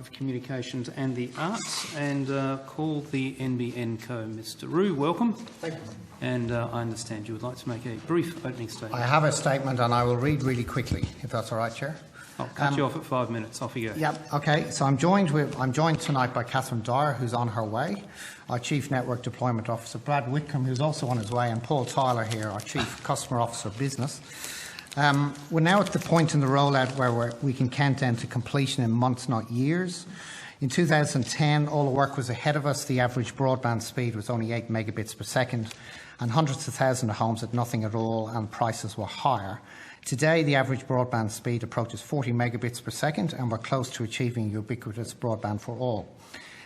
of Communications and the Arts, and call the NBN Co. Mr. Rue, welcome. Thank you. And I understand you would like to make a brief opening statement. I have a statement and I will read really quickly, if that's all right, Chair. I'll cut you off at 5 minutes. Off you go. Yep. Okay. So I'm joined tonight by Catherine Dyer, who's on her way, our Chief Network Deployment Officer, Brad Whitcomb, who's also on his way, and Paul Tyler here, our Chief Customer Officer Business. We're now at the point in the rollout where we can count down to completion in months, not years. In 2010, all the work was ahead of us. The average broadband speed was only 8 megabits per second, and hundreds of thousands of homes had nothing at all, and prices were higher. Today, the average broadband speed approaches 40 megabits per second, and we're close to achieving ubiquitous broadband for all.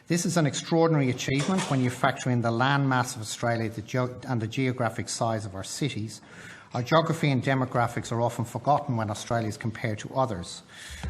This is an extraordinary achievement when you factor in the land mass of Australia and the geographic size of our cities. Our geography and demographics are often forgotten when Australia is compared to others.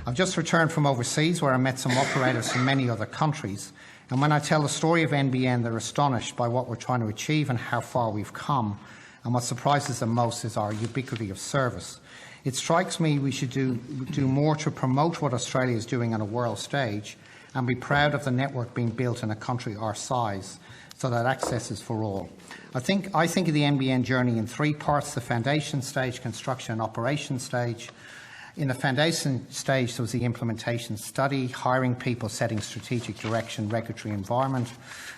I've just returned from overseas where I met some operators from many other countries, and when I tell the story of NBN, they're astonished by what we're trying to achieve and how far we've come. And what surprises them most is our ubiquity of service. It strikes me we should do more to promote what Australia is doing on a world stage and be proud of the network being built in a country our size so that access is for all. I think of the NBN journey in 3 parts: the foundation stage, construction and operation stage. In the foundation stage, there was the implementation study, hiring people, setting strategic direction, regulatory environment.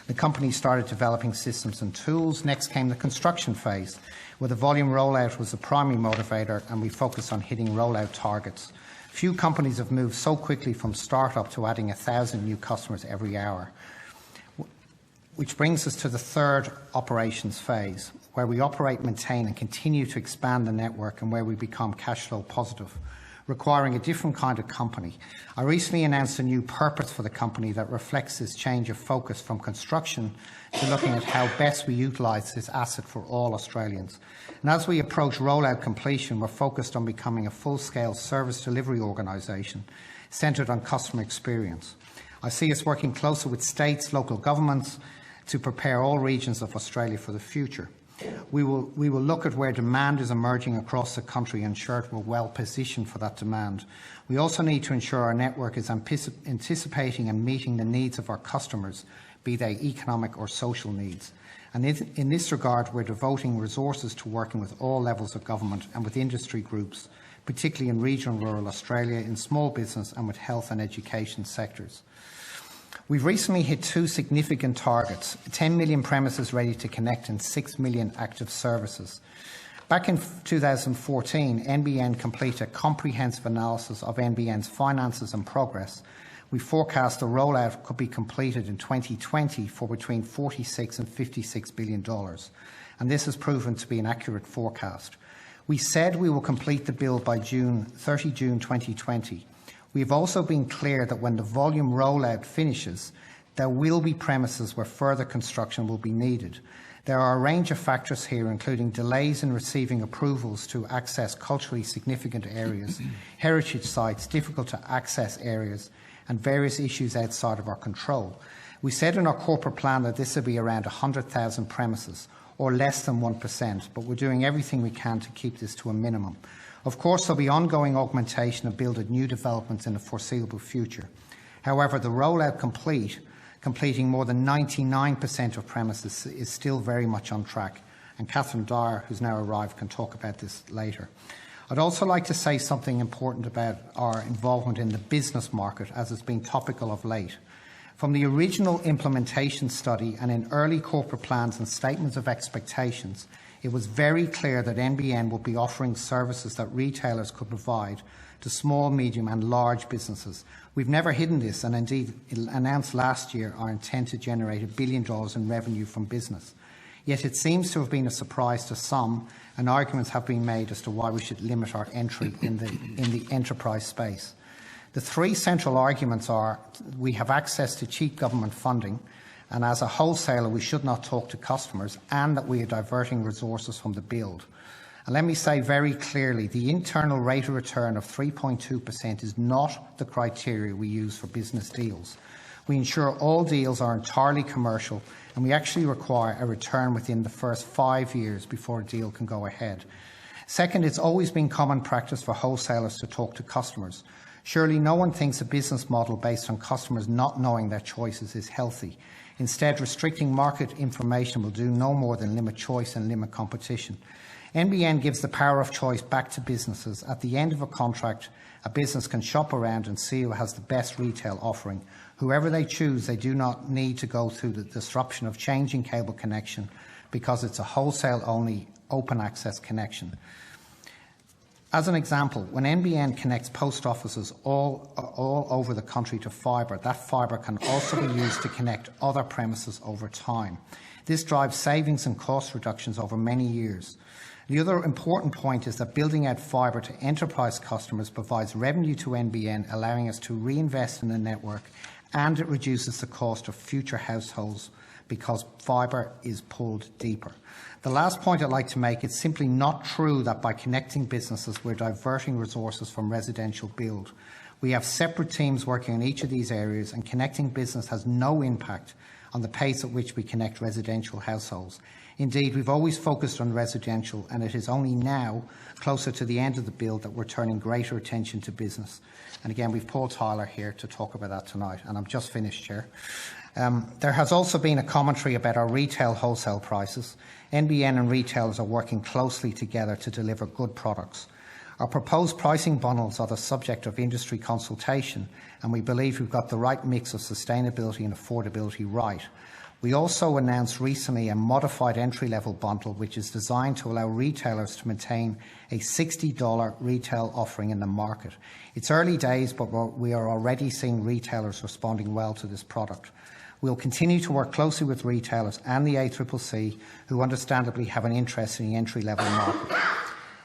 The company started developing systems and tools. Next came the construction phase, where the volume rollout was the primary motivator, and we focused on hitting rollout targets. Few companies have moved so quickly from start-up to adding 1,000 new customers every hour. Which brings us to the 3rd operations phase, where we operate, maintain and continue to expand the network, and where we become cash flow positive, requiring a different kind of company. I recently announced a new purpose for the company that reflects this change of focus from construction to looking at how best we utilise this asset for all Australians. And as we approach rollout completion, we're focused on becoming a full-scale service delivery organisation centred on customer experience. I see us working closer with states, local governments, to prepare all regions of Australia for the future. We will look at where demand is emerging across the country and ensure we're well positioned for that demand. We also need to ensure our network is anticipating and meeting the needs of our customers, be they economic or social needs. And in this regard, we're devoting resources to working with all levels of government and with industry groups, particularly in regional and rural Australia, in small business and with health and education sectors. We've recently hit 2 significant targets: 10 million premises ready to connect and 6 million active services. Back in 2014, NBN completed a comprehensive analysis of NBN's finances and progress. We forecast the rollout could be completed in 2020 for between $46 and $56 billion, and this has proven to be an accurate forecast. We said we will complete the build by 30 June 2020. We have also been clear that when the volume rollout finishes, there will be premises where further construction will be needed. There are a range of factors here, including delays in receiving approvals to access culturally significant areas, heritage sites, difficult to access areas, and various issues outside of our control. We said in our corporate plan that this would be around 100,000 premises, or less than 1%, but we're doing everything we can to keep this to a minimum. Of course, there will be ongoing augmentation of build at new developments in the foreseeable future. However, the rollout completing more than 99% of premises is still very much on track, and Catherine Dyer, who's now arrived, can talk about this later. I'd also like to say something important about our involvement in the business market, as it's been topical of late. From the original implementation study and in early corporate plans and statements of expectations, it was very clear that NBN will be offering services that retailers could provide to small, medium and large businesses. We've never hidden this, and indeed announced last year our intent to generate $1 billion in revenue from business. Yet it seems to have been a surprise to some, and arguments have been made as to why we should limit our entry in the enterprise space. The 3 central arguments are: we have access to cheap government funding, and as a wholesaler we should not talk to customers, and that we are diverting resources from the build. And let me say very clearly, the internal rate of return of 3.2% is not the criteria we use for business deals. We ensure all deals are entirely commercial, and we actually require a return within the first 5 years before a deal can go ahead. Second, it's always been common practice for wholesalers to talk to customers. Surely no one thinks a business model based on customers not knowing their choices is healthy. Instead, restricting market information will do no more than limit choice and limit competition. NBN gives the power of choice back to businesses. At the end of a contract, a business can shop around and see who has the best retail offering. Whoever they choose, they do not need to go through the disruption of changing cable connection because it's a wholesale-only open access connection. As an example, when NBN connects post offices all over the country to fibre, that fibre can also be used to connect other premises over time. This drives savings and cost reductions over many years. The other important point is that building out fibre to enterprise customers provides revenue to NBN, allowing us to reinvest in the network, and it reduces the cost of future households because fibre is pulled deeper. The last point I'd like to make, it's simply not true that by connecting businesses we're diverting resources from residential build. We have separate teams working on each of these areas, and connecting business has no impact on the pace at which we connect residential households. Indeed, we've always focused on residential, and it is only now, closer to the end of the build, that we're turning greater attention to business. And again, we've Paul Tyler here to talk about that tonight, and I'm just finished, Chair. There has also been a commentary about our retail wholesale prices. NBN and retailers are working closely together to deliver good products. Our proposed pricing bundles are the subject of industry consultation, and we believe we've got the right mix of sustainability and affordability right. We also announced recently a modified entry-level bundle which is designed to allow retailers to maintain a $60 retail offering in the market. It's early days, but we are already seeing retailers responding well to this product. We'll continue to work closely with retailers and the ACCC, who understandably have an interest in the entry-level market,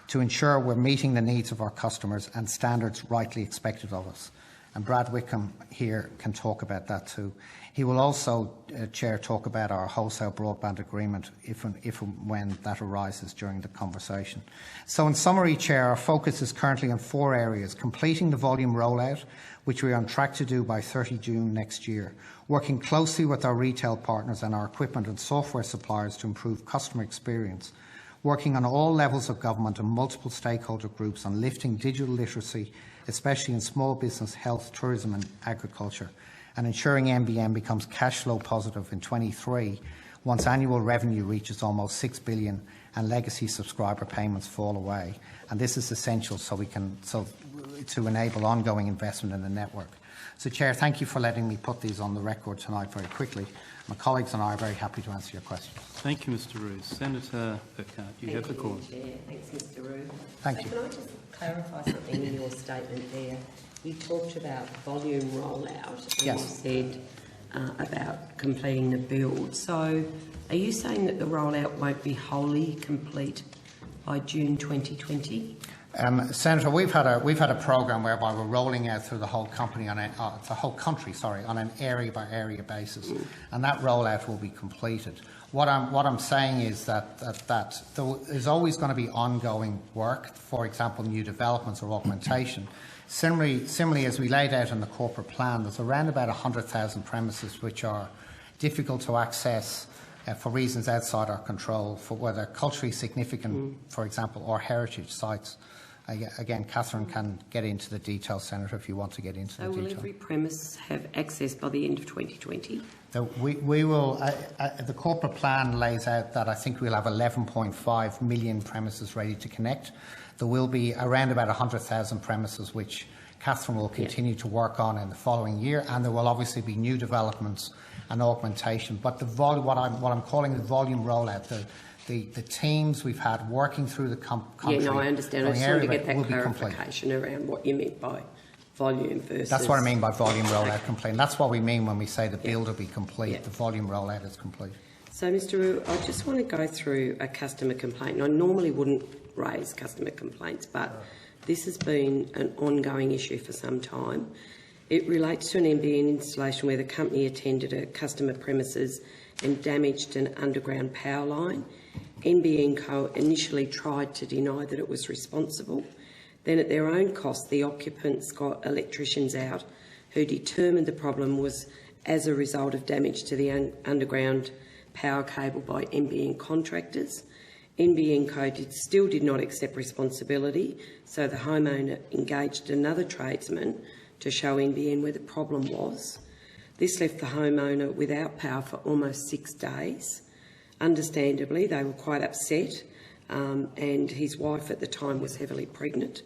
to ensure we're meeting the needs of our customers and standards rightly expected of us. And Brad Wickham here can talk about that too. He will also, Chair, talk about our wholesale broadband agreement if and when that arises during the conversation. So in summary, Chair, our focus is currently on 4 areas: completing the volume rollout, which we are on track to do by 30 June next year, working closely with our retail partners and our equipment and software suppliers to improve customer experience, working on all levels of government and multiple stakeholder groups on lifting digital literacy, especially in small business, health, tourism and agriculture, and ensuring NBN becomes cash flow positive in 23 once annual revenue reaches almost $6 billion and legacy subscriber payments fall away. And this is essential to enable ongoing investment in the network. So, Chair, thank you for letting me put these on the record tonight very quickly. My colleagues and I are very happy to answer your questions. Thank you, Mr Roos. Senator Burkhart, you have the call. Chair. Thanks, Mr Roos. Thank you. Can I just clarify something in your statement there? You talked about volume rollout, and yes. You said about completing the build. So are you saying that the rollout won't be wholly complete by June 2020? Senator, we've had a program whereby we're rolling out through the whole company on an area by area basis, and that rollout will be completed. What I'm saying is that there is always going to be ongoing work, for example, new developments or augmentation. Similarly, as we laid out in the corporate plan, there's around about 100,000 premises which are difficult to access for reasons outside our control, for whether culturally significant, for example, or heritage sites. Again, Catherine can get into the details, Senator, if you want to get into the detail. So will every premise have access by the end of 2020? So we will. The corporate plan lays out that I think we'll have 11.5 million premises ready to connect. There will be around about 100,000 premises which Catherine will continue to work on in the following year, and there will obviously be new developments and augmentation. But what I'm calling the volume rollout, the teams we've had working through the country. Yeah, no, I understand. I just wanted to get that clarification around what you meant by volume versus... That's what I mean by volume rollout complete. That's what we mean when we say the build will be complete, the volume rollout is complete. So, Mr Roo, I just want to go through a customer complaint. And I normally wouldn't raise customer complaints, but this has been an ongoing issue for some time. It relates to an NBN installation where the company attended a customer premises and damaged an underground power line. NBN Co initially tried to deny that it was responsible. Then at their own cost, the occupants got electricians out who determined the problem was as a result of damage to the underground power cable by NBN contractors. NBN Co still did not accept responsibility, so the homeowner engaged another tradesman to show NBN where the problem was. This left the homeowner without power for almost 6 days. Understandably, they were quite upset, and his wife at the time was heavily pregnant.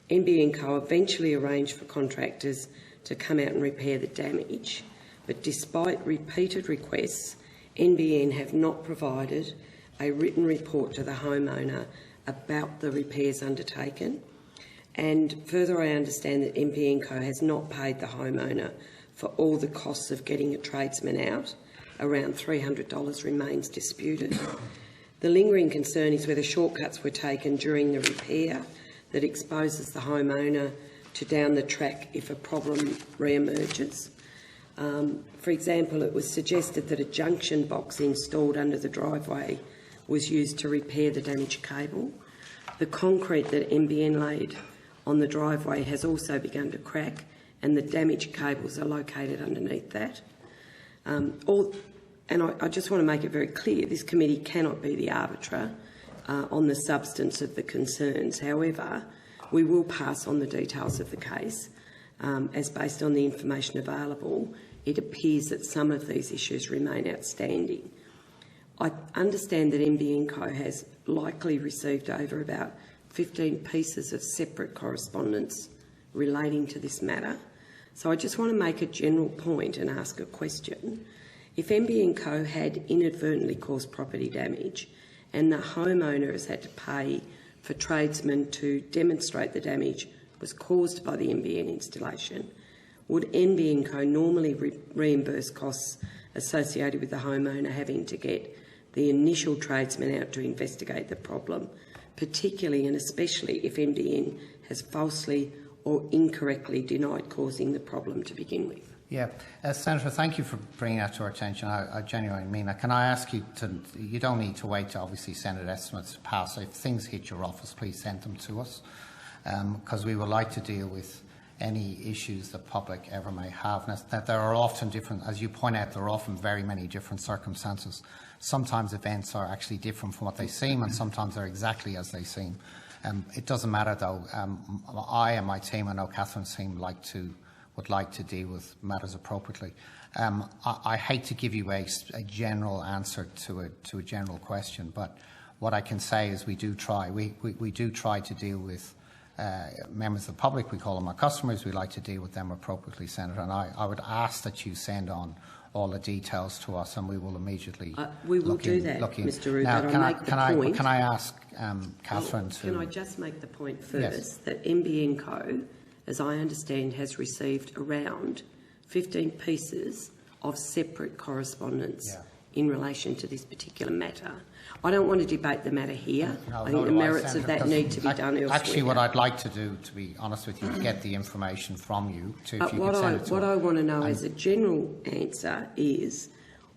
NBN Co eventually arranged for contractors to come out and repair the damage, but despite repeated requests, NBN have not provided a written report to the homeowner about the repairs undertaken. And further, I understand that NBN Co has not paid the homeowner for all the costs of getting a tradesman out. Around $300 remains disputed. The lingering concern is whether shortcuts were taken during the repair that exposes the homeowner to down the track if a problem re-emerges. For example, it was suggested that a junction box installed under the driveway was used to repair the damaged cable. The concrete that NBN laid on the driveway has also begun to crack, and the damaged cables are located underneath that. I just want to make it very clear, this committee cannot be the arbiter on the substance of the concerns. However, we will pass on the details of the case, as based on the information available, it appears that some of these issues remain outstanding. I understand that NBN Co has likely received over about 15 pieces of separate correspondence relating to this matter. So I just want to make a general point and ask a question. If NBN Co had inadvertently caused property damage and the homeowner has had to pay for tradesmen to demonstrate the damage was caused by the NBN installation, would NBN Co normally reimburse costs associated with the homeowner having to get the initial tradesman out to investigate the problem, particularly and especially if NBN has falsely or incorrectly denied causing the problem to begin with? Yeah, Senator, thank you for bringing that to our attention. I genuinely mean that. Can I ask you to, you don't need to wait to obviously send it estimates to pass. If things hit your office, please send them to us, because we would like to deal with any issues the public ever may have. And that there are often different, as you point out, there are often very many different circumstances. Sometimes events are actually different from what they seem, and sometimes they're exactly as they seem. It doesn't matter though. I and my team, I know Catherine's team, would like to deal with matters appropriately. I hate to give you a general answer to a general question, but what I can say is we do try. We do try to deal with members of the public. We call them our customers. We like to deal with them appropriately, Senator. And I would ask that you send on all the details to us, and we will immediately we will do that, Mr. Root. But can I ask Catherine to? Can I just make the point first Yes. that NBN Co, as I understand, has received around 15 pieces of separate correspondence in relation to this particular matter. I don't want to debate the matter here. I think the merits of that need to be done elsewhere. Actually, what I'd like to do, to be honest with you, is get the information from you. But what I want to know as a general answer is,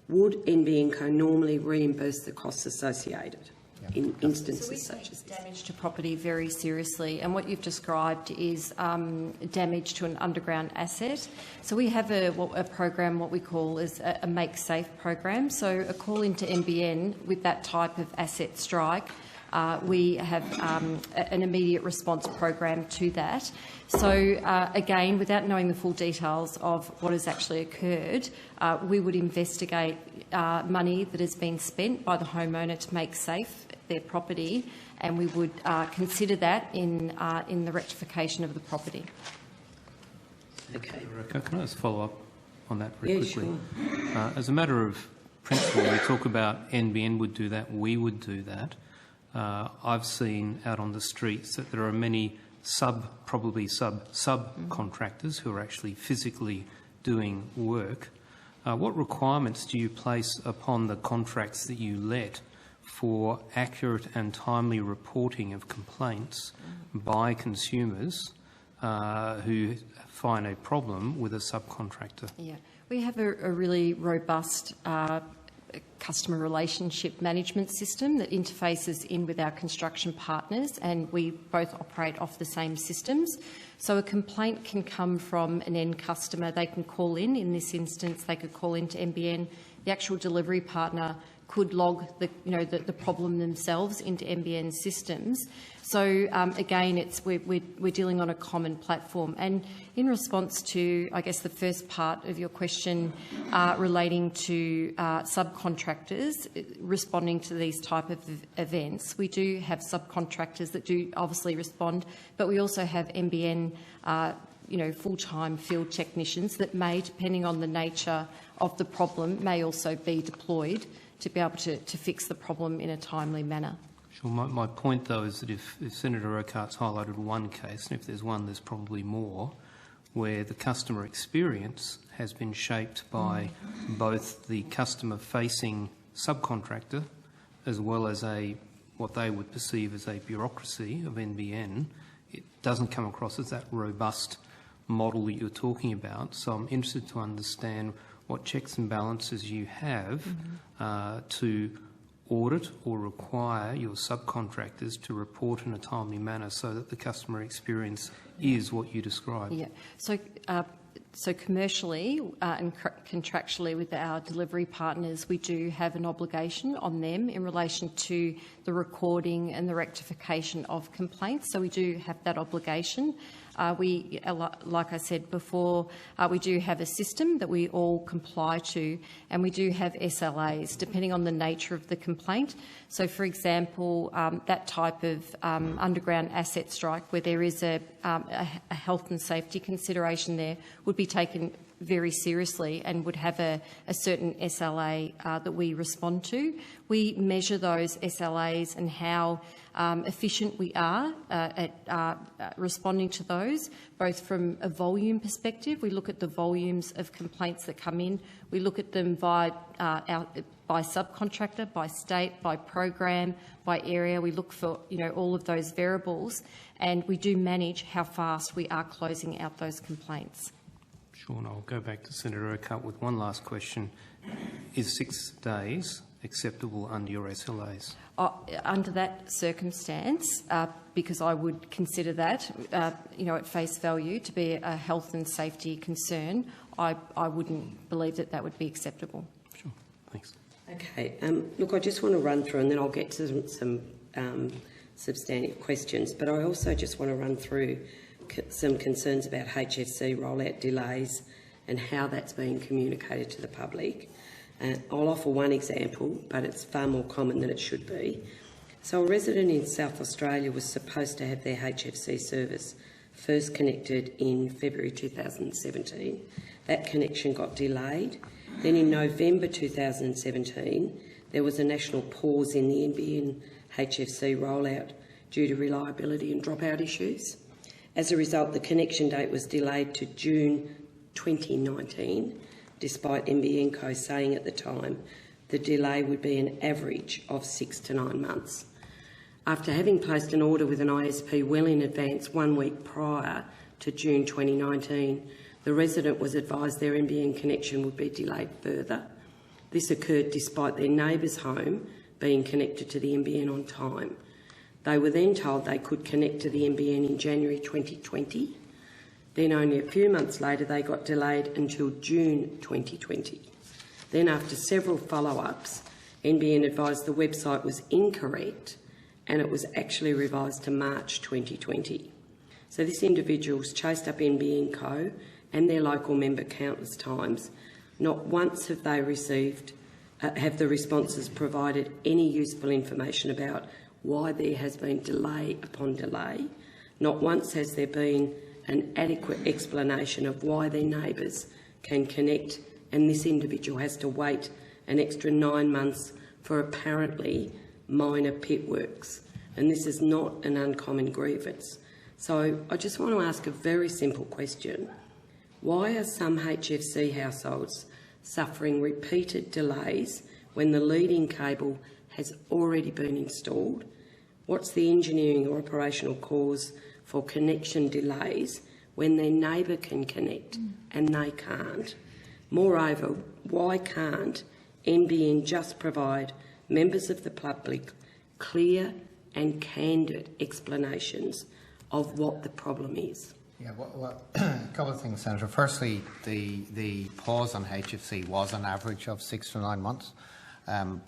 would NBN Co normally reimburse the costs associated in instances such as this? Damage to property very seriously, and what you've described is damage to an underground asset. So we have a program, what we call is a Make Safe program. So a call into NBN with that type of asset strike, we have an immediate response program to that. So again, without knowing the full details of what has actually occurred, we would investigate money that has been spent by the homeowner to make safe their property, and we would consider that in the rectification of the property. Okay. Can I just follow up on that very quickly? Sure. As a matter of principle, we talk about NBN would do that, we would do that. I've seen out on the streets that there are many subcontractors who are actually physically doing work. What requirements do you place upon the contracts that you let for accurate and timely reporting of complaints by consumers who find a problem with a subcontractor? Yeah, we have a really robust customer relationship management system that interfaces in with our construction partners, and we both operate off the same systems. So a complaint can come from an end customer. They can call in this instance, they could call into NBN. The actual delivery partner could log the problem themselves into NBN systems. So again, we're dealing on a common platform. And in response to, I guess, the first part of your question relating to subcontractors responding to these type of events, we do have subcontractors that do obviously respond, but we also have NBN full-time field technicians that may, depending on the nature of the problem, may also be deployed to be able to fix the problem in a timely manner. Sure. My point, though, is that if Senator Urquhart's highlighted one case, and if there's one, there's probably more, where the customer experience has been shaped by both the customer-facing subcontractor as well as what they would perceive as a bureaucracy of NBN, it doesn't come across as that robust model that you're talking about. So I'm interested to understand what checks and balances you have to audit or require your subcontractors to report in a timely manner so that the customer experience is what you described. Yeah. So commercially and contractually with our delivery partners, we do have an obligation on them in relation to the recording and the rectification of complaints. So we do have that obligation. Like I said before, we do have a system that we all comply to, and we do have SLAs depending on the nature of the complaint. So, for example, that type of underground asset strike where there is a health and safety consideration there would be taken very seriously and would have a certain SLA that we respond to. We measure those SLAs and how efficient we are at responding to those, both from a volume perspective. We look at the volumes of complaints that come in. We look at them by subcontractor, by state, by program, by area. We look for all of those variables, and we do manage how fast we are closing out those complaints. Sure, and I'll go back to Senator Urquhart with one last question. Is 6 days acceptable under your SLAs? Under that circumstance, because I would consider that, at face value to be a health and safety concern, I wouldn't believe that would be acceptable. Sure, thanks. Okay, look, I just want to run through and then I'll get to some substantive questions, but I also just want to run through some concerns about HFC rollout delays and how that's being communicated to the public. I'll offer one example, but it's far more common than it should be. So a resident in South Australia was supposed to have their HFC service first connected in February 2017. That connection got delayed. Then in November 2017, there was a national pause in the NBN HFC rollout due to reliability and dropout issues. As a result, the connection date was delayed to June 2019, despite NBN Co saying at the time the delay would be an average of 6 to 9 months. After having placed an order with an ISP well in advance 1 week prior to June 2019, the resident was advised their NBN connection would be delayed further. This occurred despite their neighbour's home being connected to the NBN on time. They were then told they could connect to the NBN in January 2020. Then only a few months later they got delayed until June 2020. Then after several follow-ups, NBN advised the website was incorrect and it was actually revised to March 2020. So this individual's chased up NBN Co and their local member countless times. Not once have they have the responses provided any useful information about why there has been delay upon delay. Not once has there been an adequate explanation of why their neighbours can connect and this individual has to wait an extra 9 months for apparently minor pit works. And this is not an uncommon grievance. So I just want to ask a very simple question. Why are some HFC households suffering repeated delays when the leading cable has already been installed? What's the engineering or operational cause for connection delays when their neighbour can connect and they can't? Moreover, why can't NBN just provide members of the public clear and candid explanations of what the problem is? Yeah, well, a couple of things, Senator. Firstly, the pause on HFC was an average of 6 to 9 months. and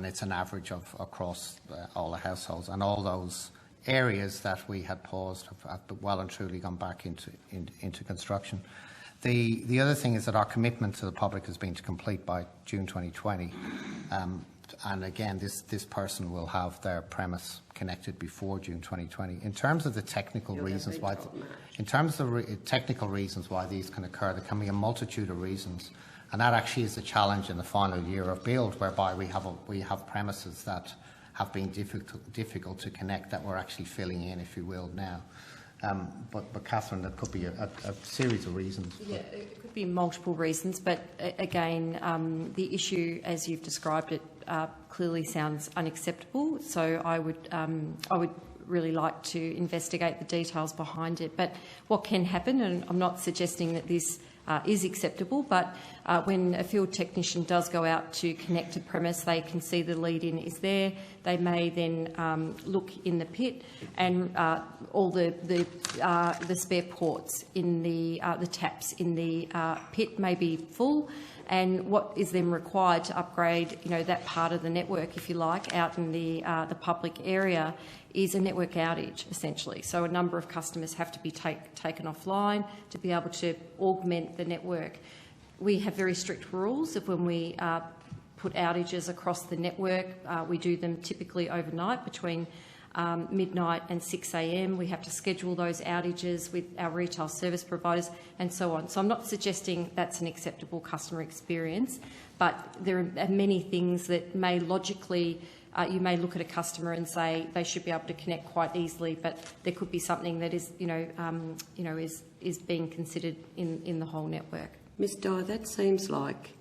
it's an average of across all the households, and all those areas that we had paused have well and truly gone back into construction. The other thing is that our commitment to the public has been to complete by June 2020. And again, this person will have their premise connected before June 2020. In terms of the technical reasons why, technical reasons why these can occur, there can be a multitude of reasons, and that actually is the challenge in the final year of build, whereby we have premises that have been difficult to connect that we're actually filling in, if you will, now. But Catherine, there could be a series of reasons. Yeah, it could be multiple reasons, but again, the issue, as you've described it, clearly sounds unacceptable. So I would really like to investigate the details behind it. But what can happen, and I'm not suggesting that this is acceptable, but when a field technician does go out to connect a premise, they can see the lead-in is there. They may then look in the pit, and all the spare ports in the taps in the pit may be full. And what is then required to upgrade, that part of the network, if you like, out in the public area, is a network outage, essentially. So a number of customers have to be taken offline to be able to augment the network. We have very strict rules of when we put outages across the network. We do them typically overnight between midnight and 6 a.m. We have to schedule those outages with our retail service providers and so on. So I'm not suggesting that's an acceptable customer experience, but there are many things that may logically, you may look at a customer and say they should be able to connect quite easily, but there could be something that is, is being considered in the whole network. Ms Dye, that seems like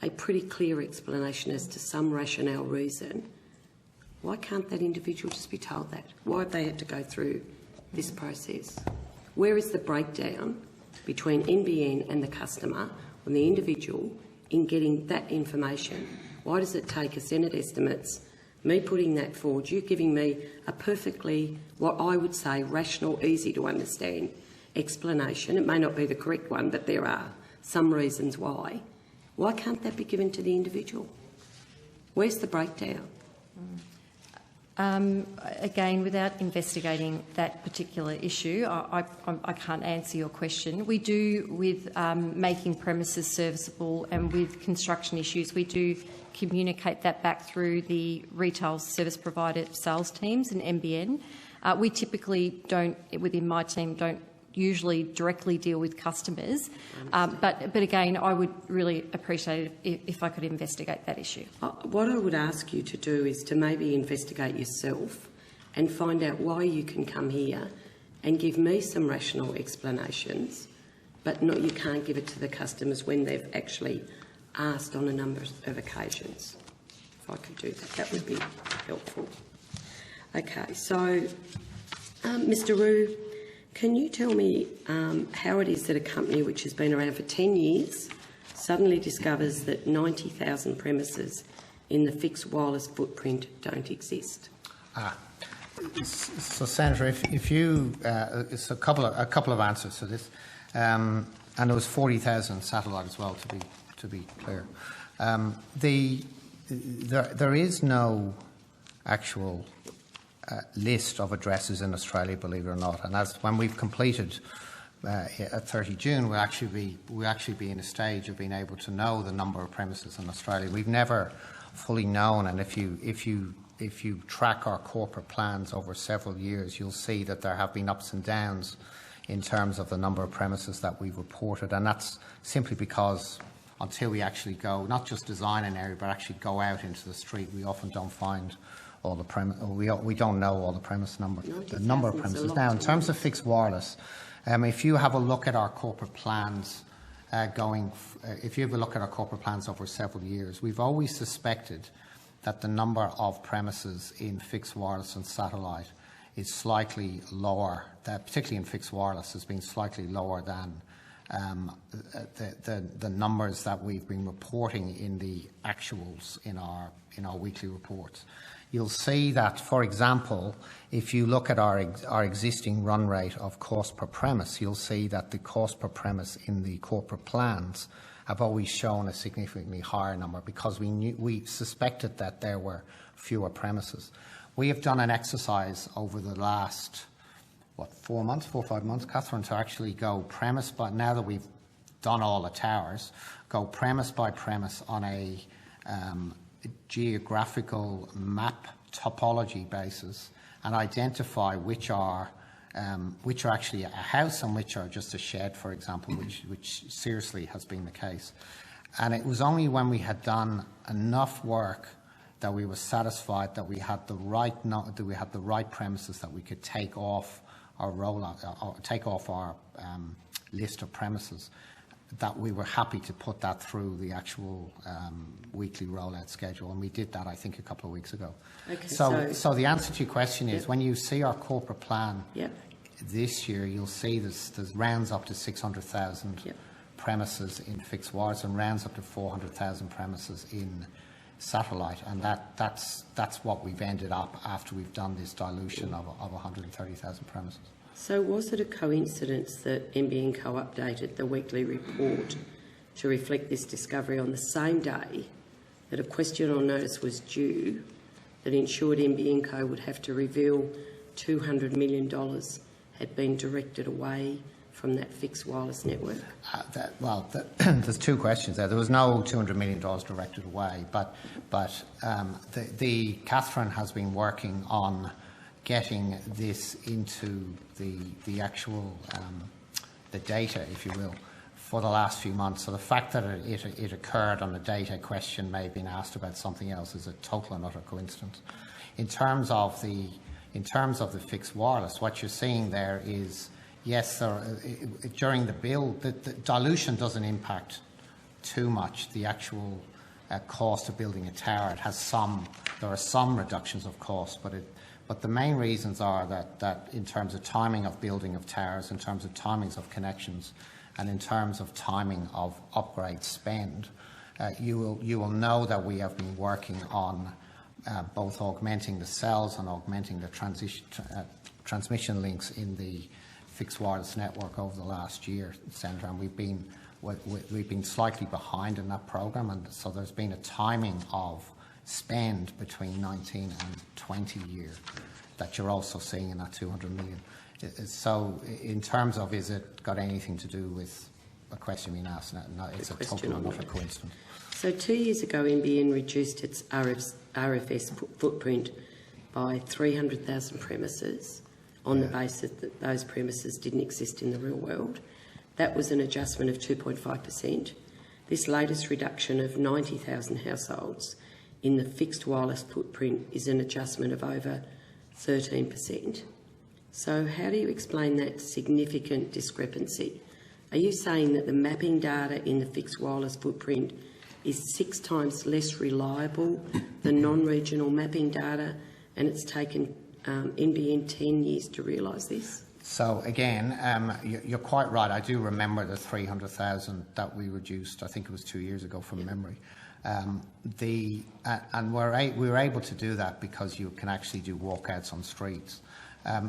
a pretty clear explanation as to some rationale reason. Why can't that individual just be told that? Why have they had to go through this process? Where is the breakdown between NBN and the customer and the individual in getting that information? Why does it take a Senate estimates, me putting that forward, you giving me a perfectly, what I would say, rational, easy to understand explanation? It may not be the correct one, but there are some reasons why. Why can't that be given to the individual? Where's the breakdown? Again, without investigating that particular issue, I can't answer your question. We do, with making premises serviceable and with construction issues, we do communicate that back through the retail service provider sales teams and NBN. We typically don't, within my team, don't usually directly deal with customers. But again, I would really appreciate it if I could investigate that issue. What I would ask you to do is to maybe investigate yourself and find out why you can come here and give me some rational explanations, but you can't give it to the customers when they've actually asked on a number of occasions. If I could do that, that would be helpful. Okay, so Mr Roo, can you tell me how it is that a company which has been around for 10 years suddenly discovers that 90,000 premises in the fixed wireless footprint don't exist? So, Senator, if you, it's a couple of answers to this, and there was 40,000 satellite as well, to be clear. There is no actual list of addresses in Australia, believe it or not, and as when we've completed at 30 June, we'll actually be in a stage of being able to know the number of premises in Australia. We've never fully known, and if you track our corporate plans over several years, you'll see that there have been ups and downs in terms of the number of premises that we've reported, and that's simply because until we actually go, not just design an area, but actually go out into the street, we often don't find all the we don't know all the premise number, the number of premises. Now, in terms of fixed wireless, if you have a look at our corporate plans if you have a look at our corporate plans over several years, we've always suspected that the number of premises in fixed wireless and satellite is slightly lower, particularly in fixed wireless, has been slightly lower than the numbers that we've been reporting in the actuals in our weekly reports. You'll see that, for example, if you look at our existing run rate of cost per premise, you'll see that the cost per premise in the corporate plans have always shown a significantly higher number because we suspected that there were fewer premises. We have done an exercise over the last, 4 or 5 months, Catherine, to actually go premise by, now that we've done all the towers, go premise by premise on a geographical map topology basis and identify which are actually a house and which are just a shed, for example, which seriously has been the case. And it was only when we had done enough work that we were satisfied that we had the right premises that we could take off our rollout, or take off our list of premises, that we were happy to put that through the actual weekly rollout schedule, and we did that, I think, a couple of weeks ago. Okay, so the answer to your question is, when you see our corporate plan this year, you'll see there's rounds up to 600,000 premises in fixed wireless and rounds up to 400,000 premises in satellite, and that's what we've ended up after we've done this dilution of 130,000 premises. So was it a coincidence that NBN Co updated the weekly report to reflect this discovery on the same day that a question or notice was due that ensured NBN Co would have to reveal $200 million had been directed away from that fixed wireless network? There's two questions there. There was no $200 million directed away, but Catherine has been working on getting this into the actual the data, if you will, for the last few months. So the fact that it occurred on the data question may have been asked about something else is a total and utter coincidence. In terms of the fixed wireless, what you're seeing there is, yes, during the build, the dilution doesn't impact too much the actual cost of building a tower. It has there are some reductions of cost, but the main reasons are that in terms of timing of building of towers, in terms of timings of connections, and in terms of timing of upgrade spend, you will know that we have been working on both augmenting the cells and augmenting the transmission links in the fixed wireless network over the last year, Senator, and we've been slightly behind in that program, and so there's been a timing of spend between 19 and 20 year that you're also seeing in that 200 million. So in terms of, is it got anything to do with a question being asked? No, it's a total and utter coincidence. So 2 years ago, NBN reduced its RFS footprint by 300,000 premises on the basis that those premises didn't exist in the real world. That was an adjustment of 2.5%. This latest reduction of 90,000 households in the fixed wireless footprint is an adjustment of over 13%. So how do you explain that significant discrepancy? Are you saying that the mapping data in the fixed wireless footprint is 6 times less reliable than non-regional mapping data, and it's taken NBN 10 years to realise this? So again, you're quite right. I do remember the 300,000 that we reduced, I think it was 2 years ago from memory. And we were able to do that because you can actually do walkouts on streets.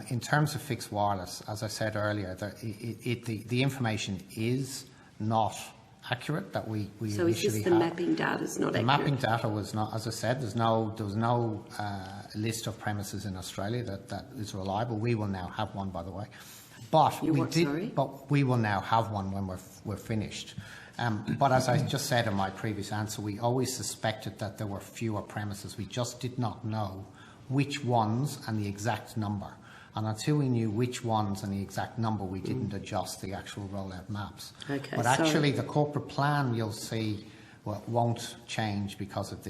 In terms of fixed wireless, as I said earlier, the information is not accurate that we so initially it's just the had. Mapping data is not accurate? The mapping data was not, as I said, there was no list of premises in Australia that is reliable. We will now have one, by the way. But But we will now have one when we're finished. But as I just said in my previous answer, we always suspected that there were fewer premises. We just did not know which ones and the exact number. And until we knew which ones and the exact number, we didn't adjust the actual rollout maps. Okay, but actually, the corporate plan, you'll see, won't change because of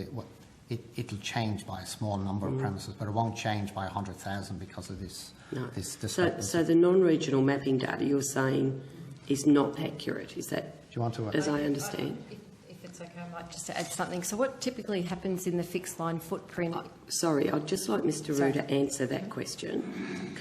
it'll change by a small number of premises, but it won't change by 100,000 because of this. No. So the non-regional mapping data you're saying is not accurate. Is that? Do you want to? As I understand. If it's okay, I might just add something. So what typically happens in the fixed line footprint? Sorry, I'd just like Mr. Roux to answer that question.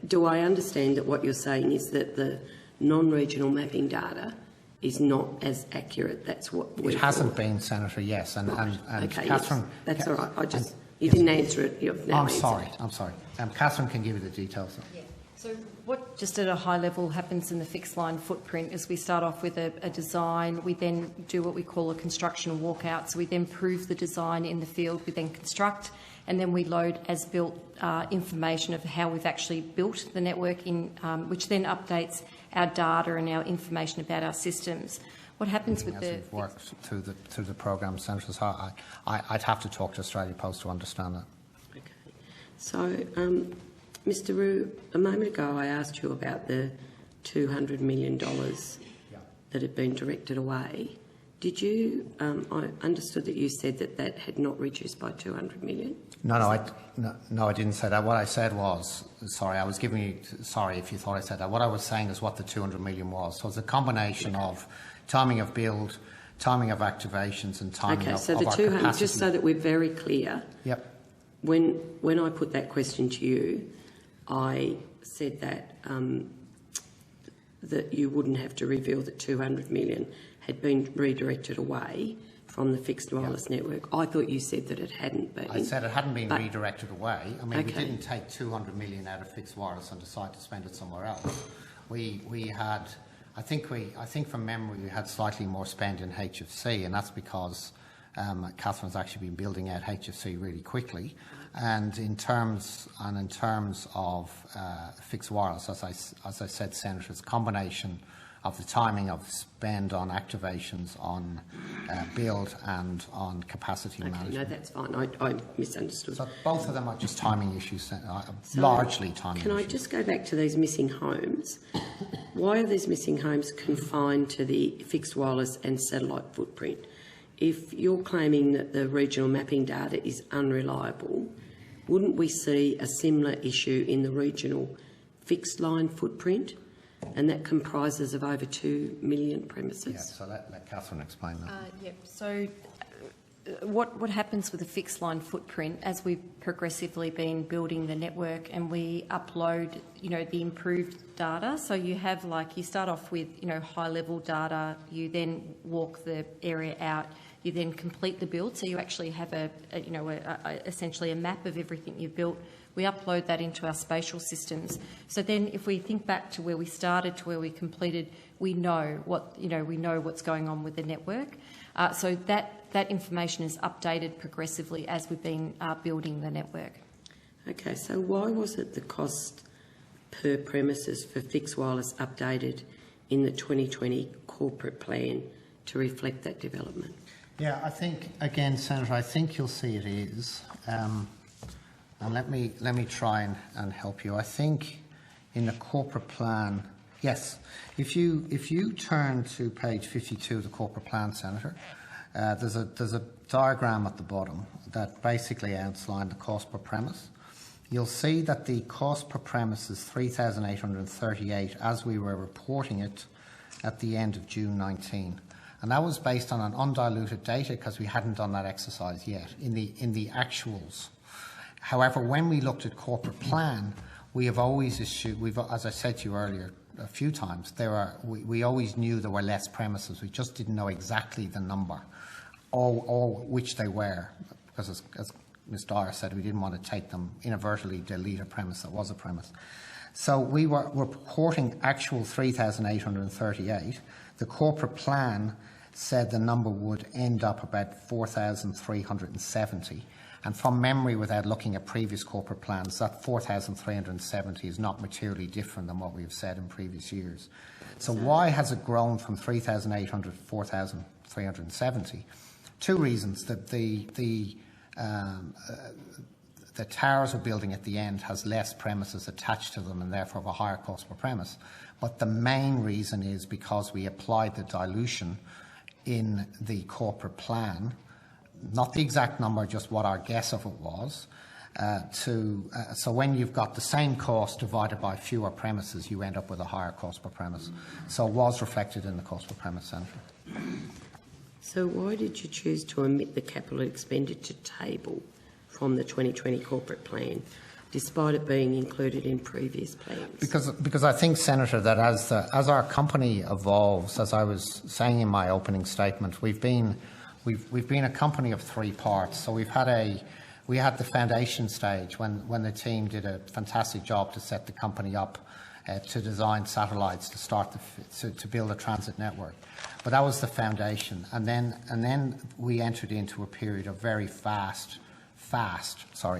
Do I understand that what you're saying is that the non-regional mapping data is not as accurate? That's what we. It hasn't been, Senator. Yes, and okay, Catherine. Yes, that's all right. You didn't answer it. I'm sorry. Catherine can give you the details. Yeah. So what, just at a high level, happens in the fixed line footprint is we start off with a design, we then do what we call a construction walkout, so we then prove the design in the field, we then construct, and then we load as built information of how we've actually built the network, in which then updates our data and our information about our systems. What happens with the... As we've worked through the program centres, I'd have to talk to Australia Post to understand that. Okay. So, Mr Rue, a moment ago I asked you about the $200 million that had been directed away. Did you, I understood that you said that that had not reduced by $200 million? No, I didn't say that. What I said was, sorry, I was giving you, sorry if you thought I said that. What I was saying is what the $200 million was. So it's a combination of timing of build, timing of activations and timing of so the our 200, capacity. just so that we're very clear. Yep. When I put that question to you, I said that that you wouldn't have to reveal that $200 million had been redirected away from the fixed wireless network. I thought you said that it hadn't been. I said it hadn't been redirected away. I mean, we didn't take $200 million out of fixed wireless and decide to spend it somewhere else. We had, I think from memory, we had slightly more spend in HFC, and that's because Catherine's actually been building out HFC really quickly. And in terms of fixed wireless, as I said, Senator, it's a combination of the timing of spend on activations, on build and on capacity management. No, that's fine. I misunderstood. So both of them are just timing issues, largely timing issues. Can I just go back to these missing homes? Why are these missing homes confined to the fixed wireless and satellite footprint? If you're claiming that the regional mapping data is unreliable, wouldn't we see a similar issue in the regional fixed line footprint? And that comprises of over 2 million premises. Yeah, so let Catherine explain that. Yep. So what happens with the fixed line footprint, as we've progressively been building the network and we upload, the improved data. So you have, you start off with, high level data, you then walk the area out, you then complete the build. So you actually have essentially a map of everything you've built. We upload that into our spatial systems. So then if we think back to where we started to where we completed, we know what's going on with the network. So that information is updated progressively as we've been building the network. Okay, so why was it the cost per premises for fixed wireless updated in the 2020 corporate plan to reflect that development? Yeah, I think, again, Senator, I think you'll see it is. And let me try and help you. I think in the corporate plan, yes, if you turn to page 52 of the corporate plan, Senator, there's a diagram at the bottom that basically outlines the cost per premise. You'll see that the cost per premise is $3,838 as we were reporting it at the end of June 19. And that was based on an undiluted data because we hadn't done that exercise yet in the actuals. However, when we looked at corporate plan, we have always issued, as I said to you earlier a few times, we always knew there were less premises. We just didn't know exactly the number or which they were, because as Ms. Dyer said, we didn't want to take them, inadvertently delete a premise that was a premise. So we were reporting actual 3,838. The corporate plan said the number would end up about 4,370. And from memory, without looking at previous corporate plans, that 4,370 is not materially different than what we've said in previous years. So why has it grown from 3,800 to 4,370? Two reasons. That the towers we're building at the end has less premises attached to them and therefore have a higher cost per premise. But the main reason is because we applied the dilution in the corporate plan, not the exact number, just what our guess of it was. So when you've got the same cost divided by fewer premises, you end up with a higher cost per premise. So it was reflected in the cost per premise, Senator. So why did you choose to omit the capital expenditure table from the 2020 corporate plan, despite it being included in previous plans? Because I think, Senator, that as our company evolves, as I was saying in my opening statement, we've been a company of three parts. So we've had We had the foundation stage when the team did a fantastic job to set the company up to design satellites to start to build a transit network. But that was the foundation, and then we entered into a period of very fast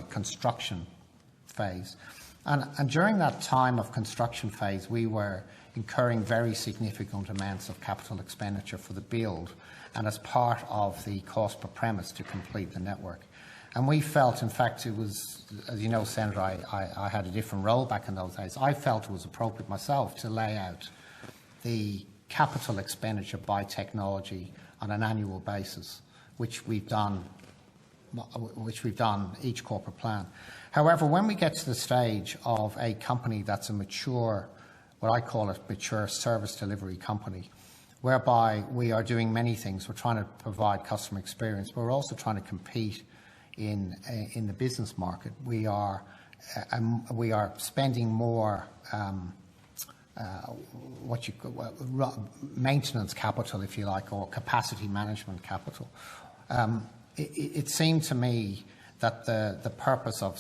construction phase. And during that time of construction phase, we were incurring very significant amounts of capital expenditure for the build and as part of the cost per premise to complete the network. And we felt, in fact, it was, as you know, Senator, I had a different role back in those days. I felt it was appropriate myself to lay out the capital expenditure by technology on an annual basis, which we've done each corporate plan. However, when we get to the stage of a company that's a mature, what I call a mature service delivery company, whereby we are doing many things. We're trying to provide customer experience, but we're also trying to compete in the business market. We are spending more maintenance capital, if you like, or capacity management capital. It seemed to me that the purpose of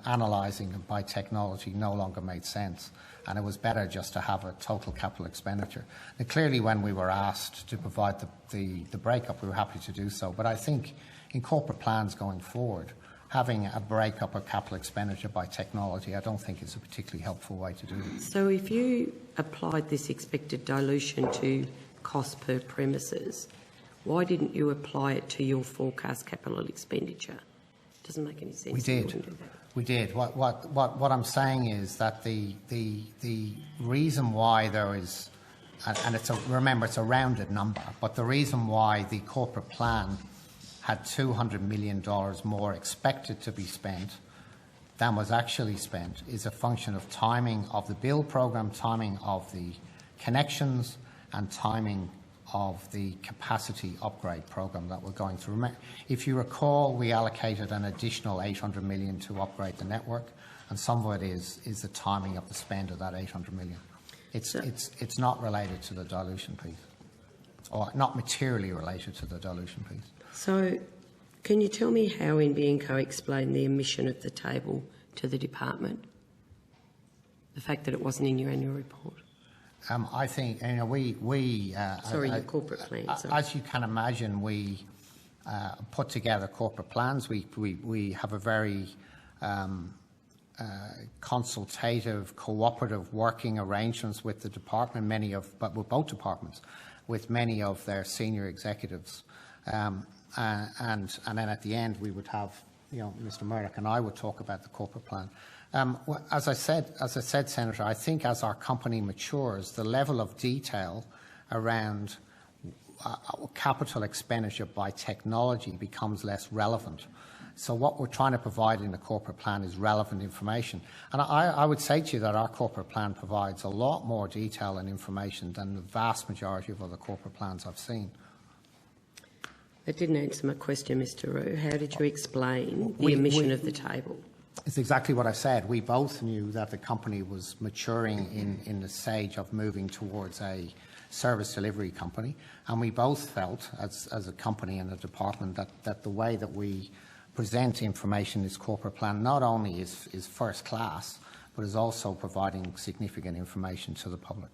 analysing by technology no longer made sense, and it was better just to have a total capital expenditure. And clearly, when we were asked to provide the breakup, we were happy to do so. But I think in corporate plans going forward, having a breakup of capital expenditure by technology, I don't think is a particularly helpful way to do it. So if you applied this expected dilution to cost per premises, why didn't you apply it to your forecast capital expenditure? It doesn't make any sense. We did. We did. What I'm saying is that the reason why there is, and remember it's a rounded number, but the reason why the corporate plan had $200 million more expected to be spent than was actually spent is a function of timing of the build program, timing of the connections, and timing of the capacity upgrade program that we're going through. If you recall, we allocated an additional $800 million to upgrade the network, and some of it is the timing of the spend of that $800 million. It's not related to the dilution piece, or not materially related to the dilution piece. So, can you tell me how NBN Co explained the omission of the table to the department? The fact that it wasn't in your annual report. I think your corporate plan. As you can imagine, we put together corporate plans. We have a very consultative, cooperative working arrangements with the department, but with both departments, with many of their senior executives. And then at the end we would have, Mr. Murdoch and I would talk about the corporate plan. As I said, Senator, I think as our company matures, the level of detail around capital expenditure by technology becomes less relevant. So what we're trying to provide in the corporate plan is relevant information. And I would say to you that our corporate plan provides a lot more detail and information than the vast majority of other corporate plans I've seen. That didn't answer my question, Mr. Roux. How did you explain the omission of the table? It's exactly what I said. We both knew that the company was maturing in the stage of moving towards a service delivery company, and we both felt, as a company and a department, that the way that we present information in this corporate plan not only is first class, but is also providing significant information to the public.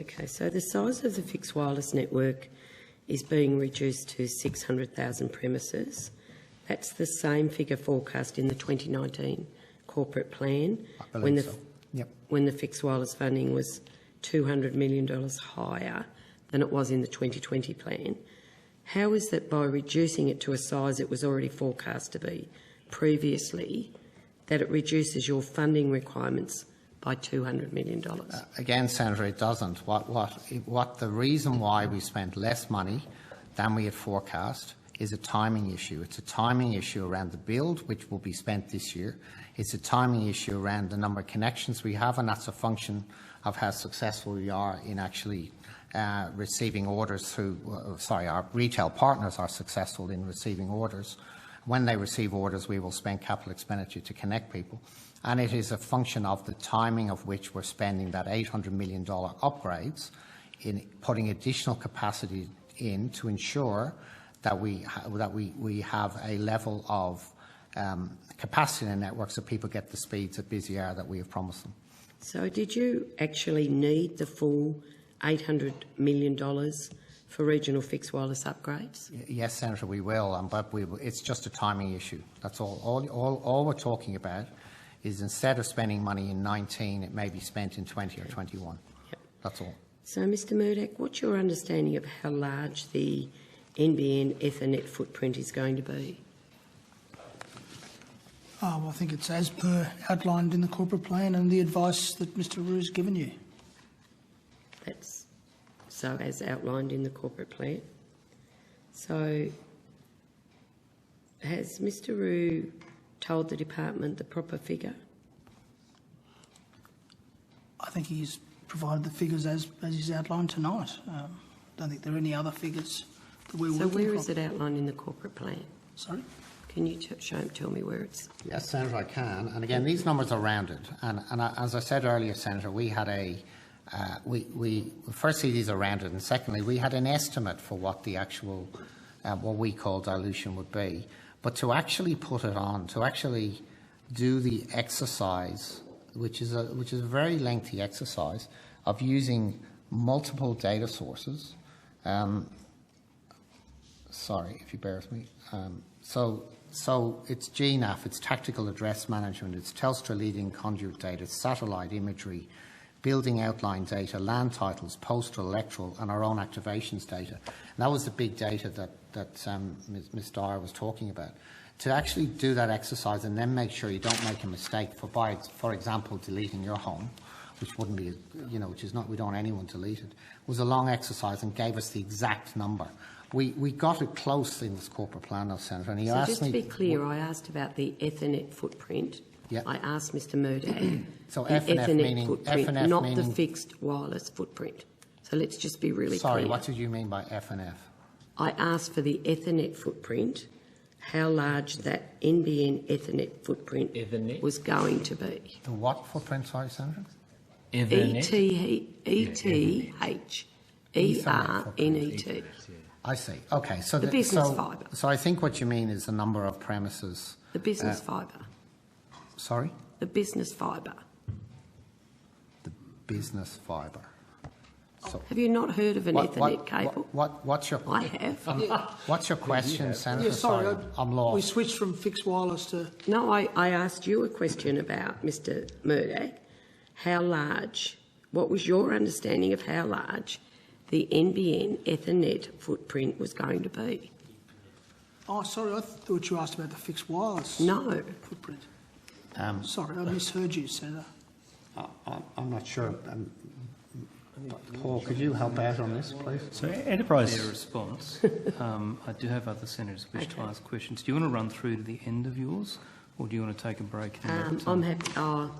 Okay, so the size of the fixed wireless network is being reduced to 600,000 premises. That's the same figure forecast in the 2019 corporate plan when the fixed wireless funding was $200 million higher than it was in the 2020 plan. How is that by reducing it to a size it was already forecast to be previously, that it reduces your funding requirements by $200 million? Again, Senator, it doesn't. What the reason why we spent less money than we had forecast is a timing issue. It's a timing issue around the build, which will be spent this year. It's a timing issue around the number of connections we have, and that's a function of how successful we are in actually receiving orders through, our retail partners are successful in receiving orders. When they receive orders, we will spend capital expenditure to connect people. And it is a function of the timing of which we're spending that $800 million upgrades in putting additional capacity in to ensure that we have a level of capacity in the network so people get the speeds at busy hour that we have promised them. So did you actually need the full $800 million for regional fixed wireless upgrades? Yes, Senator, we will, but it's just a timing issue. That's all. All we're talking about is instead of spending money in 19, it may be spent in 20 or 21. Yep. That's all. So, Mr Murdoch, what's your understanding of how large the NBN Ethernet footprint is going to be? I think it's as per outlined in the corporate plan and the advice that Mr Rue's given you. That's so as outlined in the corporate plan. So has Mr Rue told the department the proper figure? I think he's provided the figures as he's outlined tonight. Don't think there are any other figures that we're working from. So where is it outlined in the corporate plan? Sorry? Can you tell me where it's... Yes, Senator, I can. And again, these numbers are rounded. And as I said earlier, Senator, we had firstly, these are rounded, and secondly, we had an estimate for what the actual, what we call dilution would be. But to actually put it on, to actually do the exercise, which is a very lengthy exercise of using multiple data sources. Sorry, if you bear with me. So it's GNAF, it's tactical address management, it's Telstra leading conduit data, it's satellite imagery, building outline data, land titles, postal, electoral, and our own activations data. And that was the big data that Ms Dyer was talking about. To actually do that exercise and then make sure you don't make a mistake for example, deleting your home, which wouldn't be, which is not, we don't want anyone deleted, was a long exercise and gave us the exact number. We got it close in this corporate plan, though, Senator. And he asked just to be clear, I asked about the Ethernet footprint. Yep. I asked Mr Murdoch. So the Ethernet footprint, FNF not meaning, the fixed wireless footprint. So let's just be really clear. Sorry, what did you mean by FNF? I asked for the Ethernet footprint, how large that NBN Ethernet footprint was going to be. The what footprint, sorry, Senator? ETHERNET. I see. Okay, so the business fibre. So I think what you mean is the number of premises. The business fibre. Sorry? The business fibre. The business fibre. So have you not heard of an Ethernet cable? What's your? I have. What's your question, Senator? Yeah, sorry, I'm lost. We switched from fixed wireless to... No, I asked you a question about, Mr Murdoch, how large, what was your understanding of how large the NBN Ethernet footprint was going to be? Oh, sorry, I thought you asked about the fixed wireless footprint. Sorry, I misheard you, Senator. I'm not sure. Paul, could you help out on this, please? So, enterprise their response. I do have other senators who wish to ask questions. Do you want to run through to the end of yours, or do you want to take a break? I'm happy.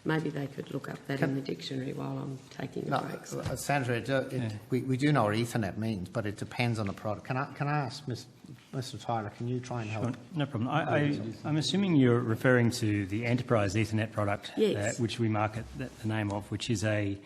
Maybe they could look up that in the dictionary while I'm taking a break. Senator, we do know what Ethernet means, but it depends on the product. Can I ask Mr Tyler, can you try and help? Sure, no problem. I'm assuming you're referring to the enterprise Ethernet product, yes. Which we market the name of, which is a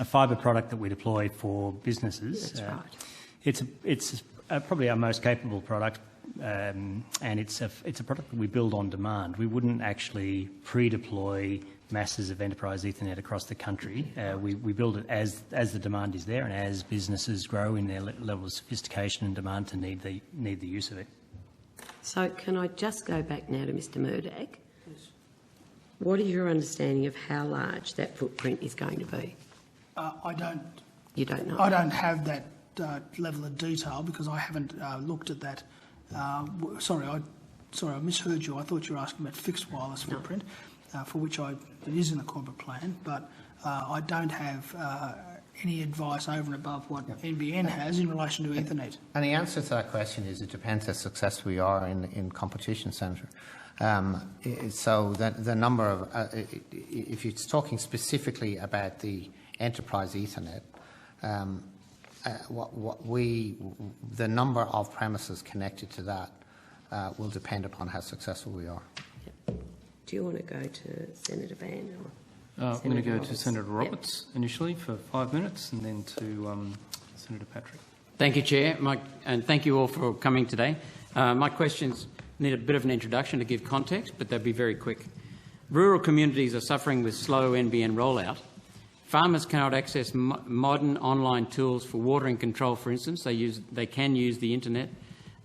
fibre product that we deploy for businesses. That's right. It's probably our most capable product. And it's a product that we build on demand. We wouldn't actually pre-deploy masses of enterprise Ethernet across the country. We build it as the demand is there and as businesses grow in their level of sophistication and demand to need the use of it. So can I just go back now to Mr Murdoch? Yes. What is your understanding of how large that footprint is going to be? I don't. You don't know? I don't have that level of detail because I haven't looked at that. Sorry, I misheard you. I thought you were asking about fixed wireless footprint, for which it is in the corporate plan, but I don't have any advice over and above what NBN has in relation to Ethernet. And the answer to that question is it depends how successful we are in competition, Senator. So the number of, if you're talking specifically about the enterprise Ethernet, the number of premises connected to that will depend upon how successful we are. Yep. Do you want to go to Senator Van? I'm going to go to Senator Roberts initially for 5 minutes and then to Senator Patrick. Thank you, Chair, and thank you all for coming today. My questions need a bit of an introduction to give context, but they'll be very quick. Rural communities are suffering with slow NBN rollout. Farmers cannot access modern online tools for watering control, for instance. They can use the internet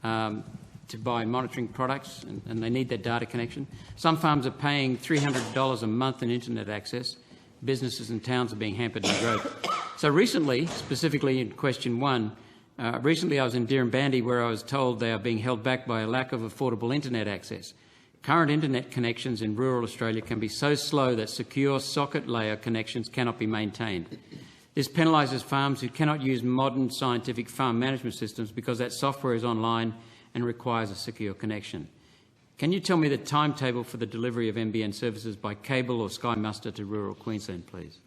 to buy monitoring products, and they need that data connection. Some farms are paying $300 a month in internet access. Businesses and towns are being hampered in growth. So recently, specifically in question 1, recently I was in Dirranbandi where I was told they are being held back by a lack of affordable internet access. Current internet connections in rural Australia can be so slow that secure socket layer connections cannot be maintained. This penalises farms who cannot use modern scientific farm management systems because that software is online and requires a secure connection. Can you tell me the timetable for the delivery of NBN services by cable or Sky Muster to rural Queensland, please?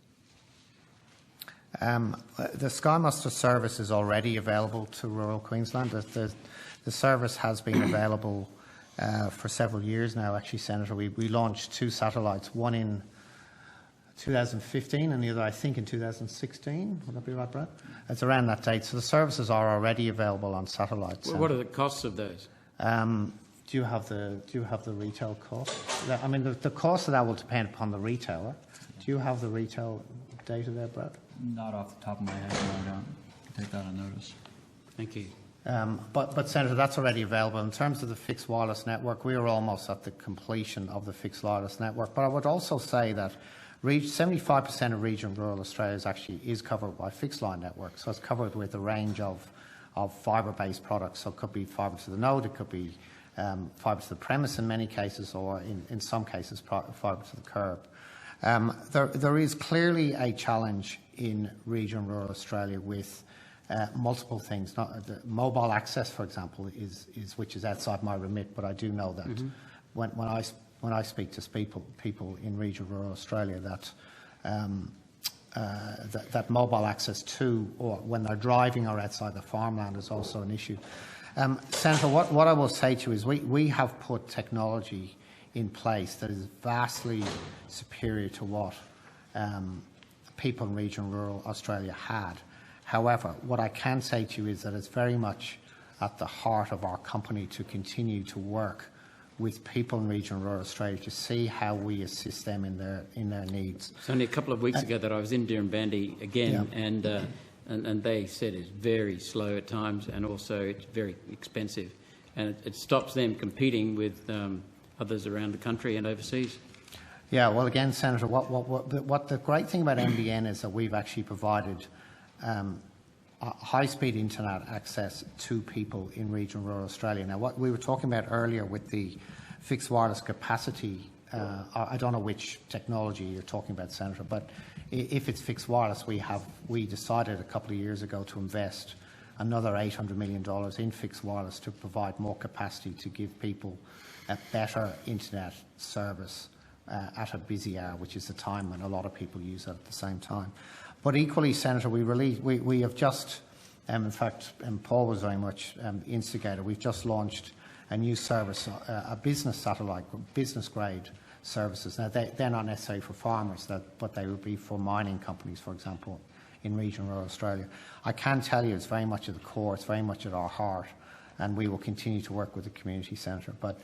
The Sky Muster service is already available to rural Queensland. The service has been available for several years now, actually, Senator. We launched 2 satellites, one in 2015 and the other, I think, in 2016. Would that be right, Brad? It's around that date. So the services are already available on satellites. Well, what are the costs of those? Do you have the retail cost? I mean, the cost of that will depend upon the retailer. Do you have the retail data there, Brad? Not off the top of my head, no, I don't. Take that on notice. Thank you. But Senator, that's already available. In terms of the fixed wireless network, we are almost at the completion of the fixed wireless network. But I would also say that 75% of regional rural Australia is covered by fixed line networks. So it's covered with a range of fibre-based products. So it could be fibre to the node, it could be fibre to the premise in many cases, or in some cases fibre to the curb. There is clearly a challenge in regional rural Australia with multiple things. The mobile access, for example, which is outside my remit, but I do know that when I speak to people in regional rural Australia, that mobile access to, or when they're driving or outside the farmland, is also an issue. Senator, what I will say to you is we have put technology in place that is vastly superior to what people in regional rural Australia had. However, what I can say to you is that it's very much at the heart of our company to continue to work with people in regional rural Australia to see how we assist them in their needs. It's only a couple of weeks ago that I was in Dirranbandi again, yeah. and they said it's very slow at times, and also it's very expensive, and it stops them competing with others around the country and overseas. Yeah, well, again, Senator, what the great thing about NBN is that we've actually provided high-speed internet access to people in regional rural Australia. Now, what we were talking about earlier with the fixed wireless capacity, I don't know which technology you're talking about, Senator, but if it's fixed wireless, we decided a couple of years ago to invest another $800 million in fixed wireless to provide more capacity to give people a better internet service at a busy hour, which is the time when a lot of people use it at the same time. But equally, Senator, we have just, in fact, Paul was very much instigator. We've just launched a new service, a business satellite, business-grade services. Now, they're not necessarily for farmers, but they would be for mining companies, for example, in regional rural Australia. I can tell you it's very much at the core, it's very much at our heart, and we will continue to work with the community, Senator. But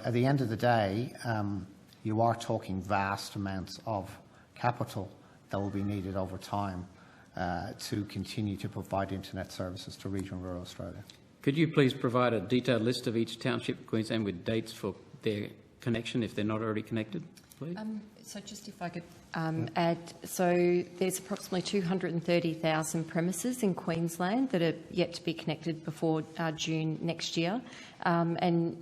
at the end of the day, you are talking vast amounts of capital that will be needed over time to continue to provide internet services to regional rural Australia. Could you please provide a detailed list of each township in Queensland with dates for their connection if they're not already connected, please? So just if I could add, so there's approximately 230,000 premises in Queensland that are yet to be connected before June next year. And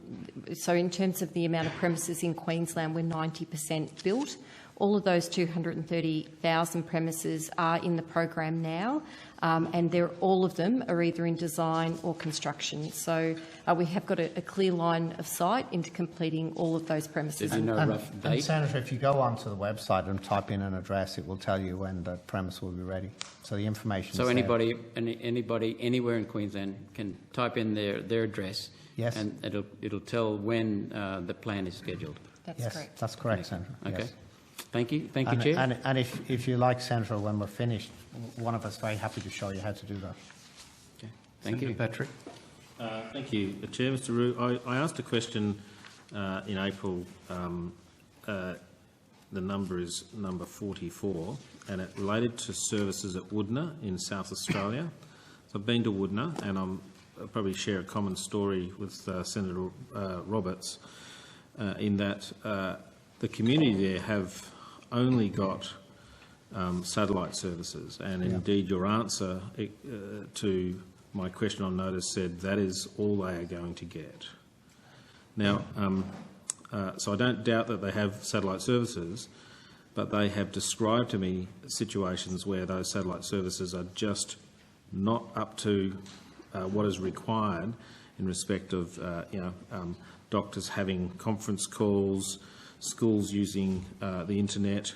so in terms of the amount of premises in Queensland, we're 90% built. All of those 230,000 premises are in the program now, and all of them are either in design or construction. So we have got a clear line of sight into completing all of those premises. Did you know a rough date? And Senator, if you go onto the website and type in an address, it will tell you when the premise will be ready. So the information. So is anybody anywhere in Queensland can type in their address. Yes. And it'll tell when the plan is scheduled. That's yes, correct. That's correct, Senator. Okay. Yes. Thank you. Thank you, Chair. And if you like, Senator, when we're finished, one of us is very happy to show you how to do that. Okay. Thank Senator you. Patrick. Thank you, Chair. Mr. Rue, I asked a question in April. The number is number 44, and it related to services at Woodner in South Australia. So I've been to Woodner, and I'll probably share a common story with Senator Roberts in that the community there have only got satellite services, and indeed your answer to my question on notice said that is all they are going to get. Now, so I don't doubt that they have satellite services, but they have described to me situations where those satellite services are just not up to what is required in respect of doctors having conference calls, schools using the internet,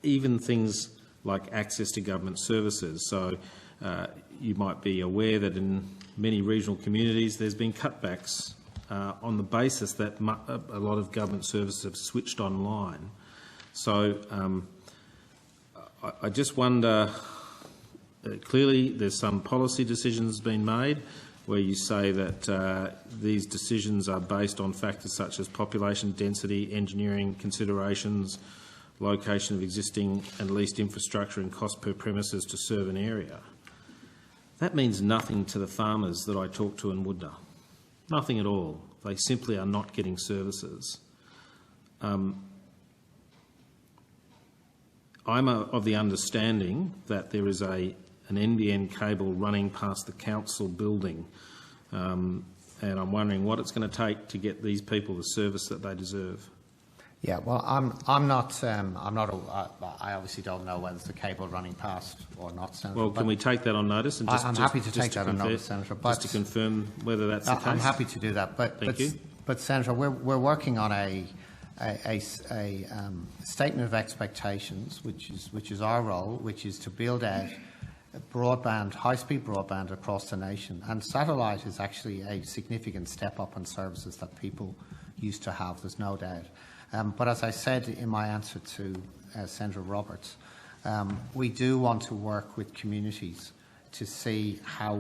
even things like access to government services. So you might be aware that in many regional communities there's been cutbacks on the basis that a lot of government services have switched online. So I just wonder, clearly there's some policy decisions being made where you say that these decisions are based on factors such as population density, engineering considerations, location of existing and leased infrastructure and cost per premises to serve an area. That means nothing to the farmers that I talk to in Woodner. Nothing at all. They simply are not getting services. I'm of the understanding that there is an NBN cable running past the council building, and I'm wondering what it's going to take to get these people the service that they deserve. Yeah, well, I'm not. I obviously don't know whether it's the cable running past or not, Senator. Well, can we take that on notice? And I'm happy to take that on notice, Senator. But just to confirm whether that's the case. I'm happy to do that. But Senator, we're working on a statement of expectations, which is our role, which is to build out broadband, high-speed broadband across the nation. And satellite is actually a significant step up in services that people used to have. There's no doubt. But as I said in my answer to Senator Roberts, we do want to work with communities to see how,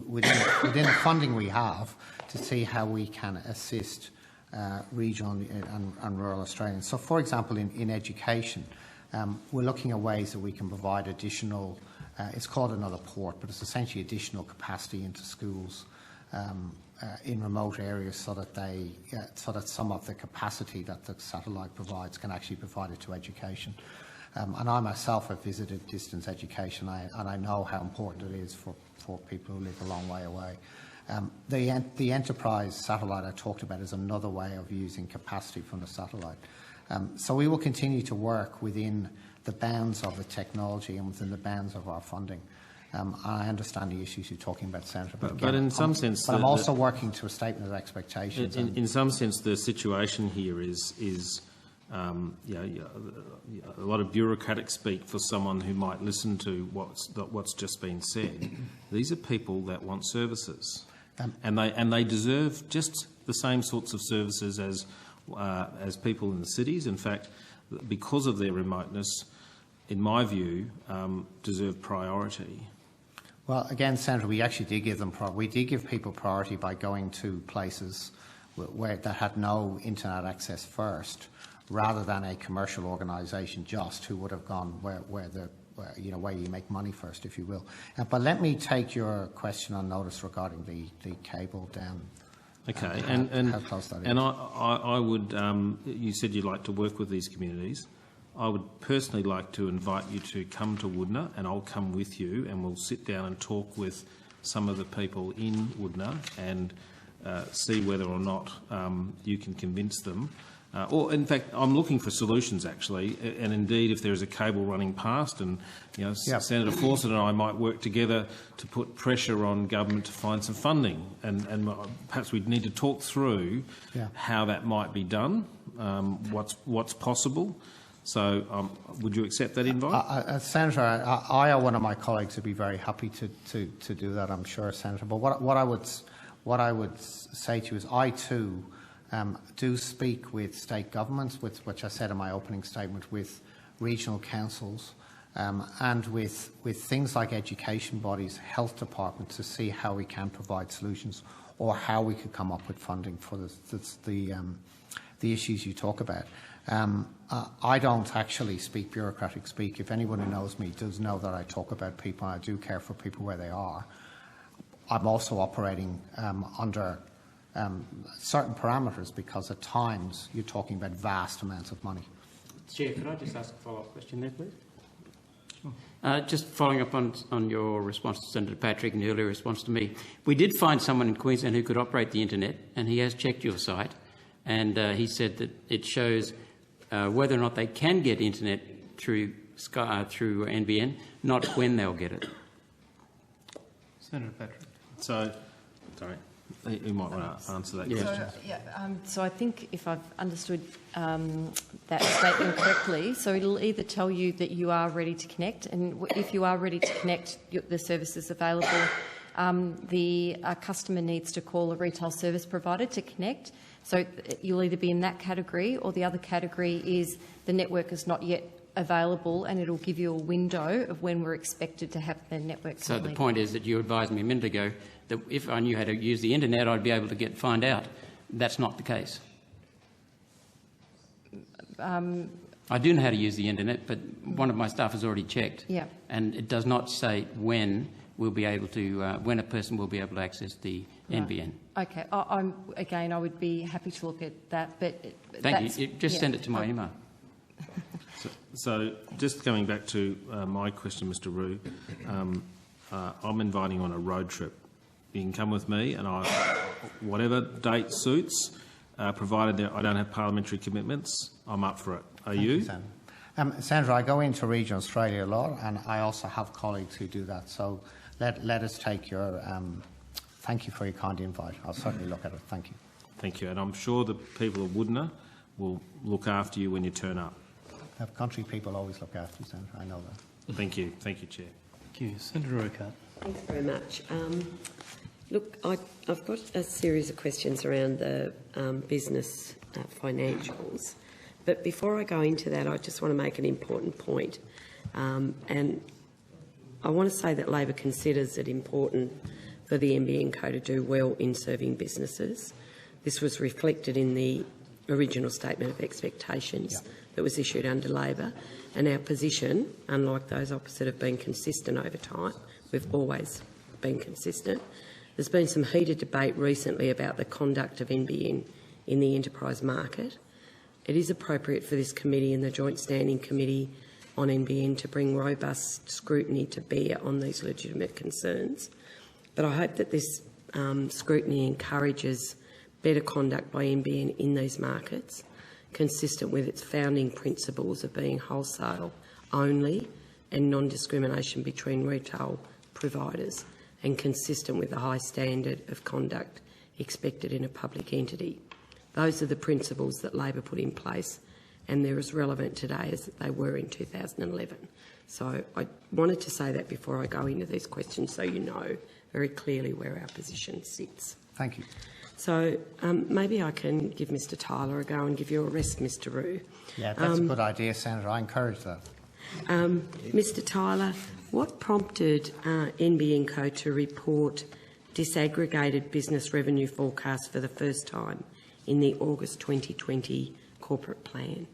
within the funding we have, to see how we can assist regional and rural Australians. So, for example, in education, we're looking at ways that we can provide additional, it's called another port, but it's essentially additional capacity into schools in remote areas so that some of the capacity that the satellite provides can actually be provided to education. And I myself have visited distance education, and I know how important it is for people who live a long way away. The enterprise satellite I talked about is another way of using capacity from the satellite. So we will continue to work within the bounds of the technology and within the bounds of our funding. I understand the issues you're talking about, Senator. But in some sense... But I'm also working to a statement of expectations. In some sense, the situation here is a lot of bureaucratic speak for someone who might listen to what's just been said. These are people that want services, and they deserve just the same sorts of services as people in the cities. In fact, because of their remoteness, in my view, deserve priority. Well, again, Senator, we actually did give them we did give people priority by going to places that had no internet access first, rather than a commercial organisation just who would have gone where you make money first, if you will. But let me take your question on notice regarding the cable down. Okay, how close that is. And I would. You said you'd like to work with these communities. I would personally like to invite you to come to Woodner, and I'll come with you, and we'll sit down and talk with some of the people in Woodner and see whether or not you can convince them. Or, in fact, I'm looking for solutions, actually, and indeed, if there is a cable running past, and Senator Fawcett and I might work together to put pressure on government to find some funding, and perhaps we'd need to talk through how that might be done, what's possible. So, would you accept that invite? Senator, I or one of my colleagues would be very happy to do that, I'm sure, Senator. But what I would say to you is, I too do speak with state governments, which I said in my opening statement, with regional councils, and with things like education bodies, health departments, to see how we can provide solutions or how we could come up with funding for the issues you talk about. I don't actually speak bureaucratic speak. If anyone who knows me does know that I talk about people, and I do care for people where they are. I'm also operating under certain parameters, because at times you're talking about vast amounts of money. Chair, could I just ask a follow-up question there, please? Just following up on your response to Senator Patrick and the earlier response to me, we did find someone in Queensland who could operate the internet, and he has checked your site, and he said that it shows whether or not they can get internet through NBN, not when they'll get it. Senator Patrick. So, sorry, you might want to answer that question. So I think if I've understood that statement correctly, so it'll either tell you that you are ready to connect, and if you are ready to connect, the service is available. The customer needs to call a retail service provider to connect. So you'll either be in that category, or the other category is the network is not yet available, and it'll give you a window of when we're expected to have the network. So the point is that you advised me a minute ago that if I knew how to use the internet, I'd be able to find out. That's not the case. I do know how to use the internet, but one of my staff has already checked. Yeah. And it does not say when we'll be able to, when a person will be able to access the NBN. Okay. I would be happy to look at that, but Thank you. Just send it to my email. So just coming back to my question, Mr. Rue, I'm inviting you on a road trip. You can come with me, and whatever date suits, provided that I don't have parliamentary commitments, I'm up for it. Are you? Sandra, I go into regional Australia a lot, and I also have colleagues who do that. So let us take your... thank you for your kind invite. I'll certainly look at it. Thank you. Thank you. And I'm sure the people of Woodner will look after you when you turn up. Country people always look after you, Sandra. I know that. Thank you. Thank you, Chair. Thank you. Senator Urquhart. Thanks very much. Look, I've got a series of questions around the business financials. But before I go into that, I just want to make an important point. And I want to say that Labor considers it important for the NBN Co to do well in serving businesses. This was reflected in the original statement of expectations that was issued under Labor, and our position, unlike those opposite, have been consistent over time. We've always been consistent. There's been some heated debate recently about the conduct of NBN in the enterprise market. It is appropriate for this committee and the Joint Standing Committee on NBN to bring robust scrutiny to bear on these legitimate concerns. But I hope that this scrutiny encourages better conduct by NBN in these markets, consistent with its founding principles of being wholesale only and non-discrimination between retail providers, and consistent with the high standard of conduct expected in a public entity. Those are the principles that Labor put in place, and they're as relevant today as they were in 2011. So I wanted to say that before I go into these questions, so you know very clearly where our position sits. Thank you. So maybe I can give Mr Tyler a go and give you a rest, Mr Rue. Yeah, that's a good idea, Senator. I encourage that. Mr Tyler, what prompted NBN Co to report disaggregated business revenue forecasts for the first time in the August 2020 corporate plan?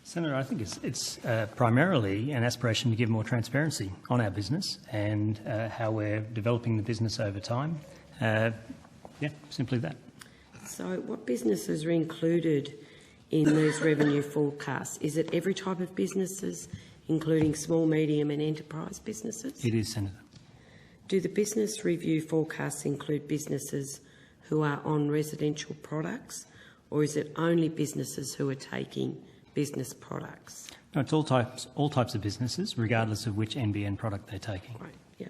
Senator, I think it's primarily an aspiration to give more transparency on our business and how we're developing the business over time. Yeah, simply that. So what businesses are included in these revenue forecasts? Is it every type of businesses, including small, medium and enterprise businesses? It is, Senator. Do the business review forecasts include businesses who are on residential products, or is it only businesses who are taking business products? No, it's all types of businesses, regardless of which NBN product they're taking. Right, yeah.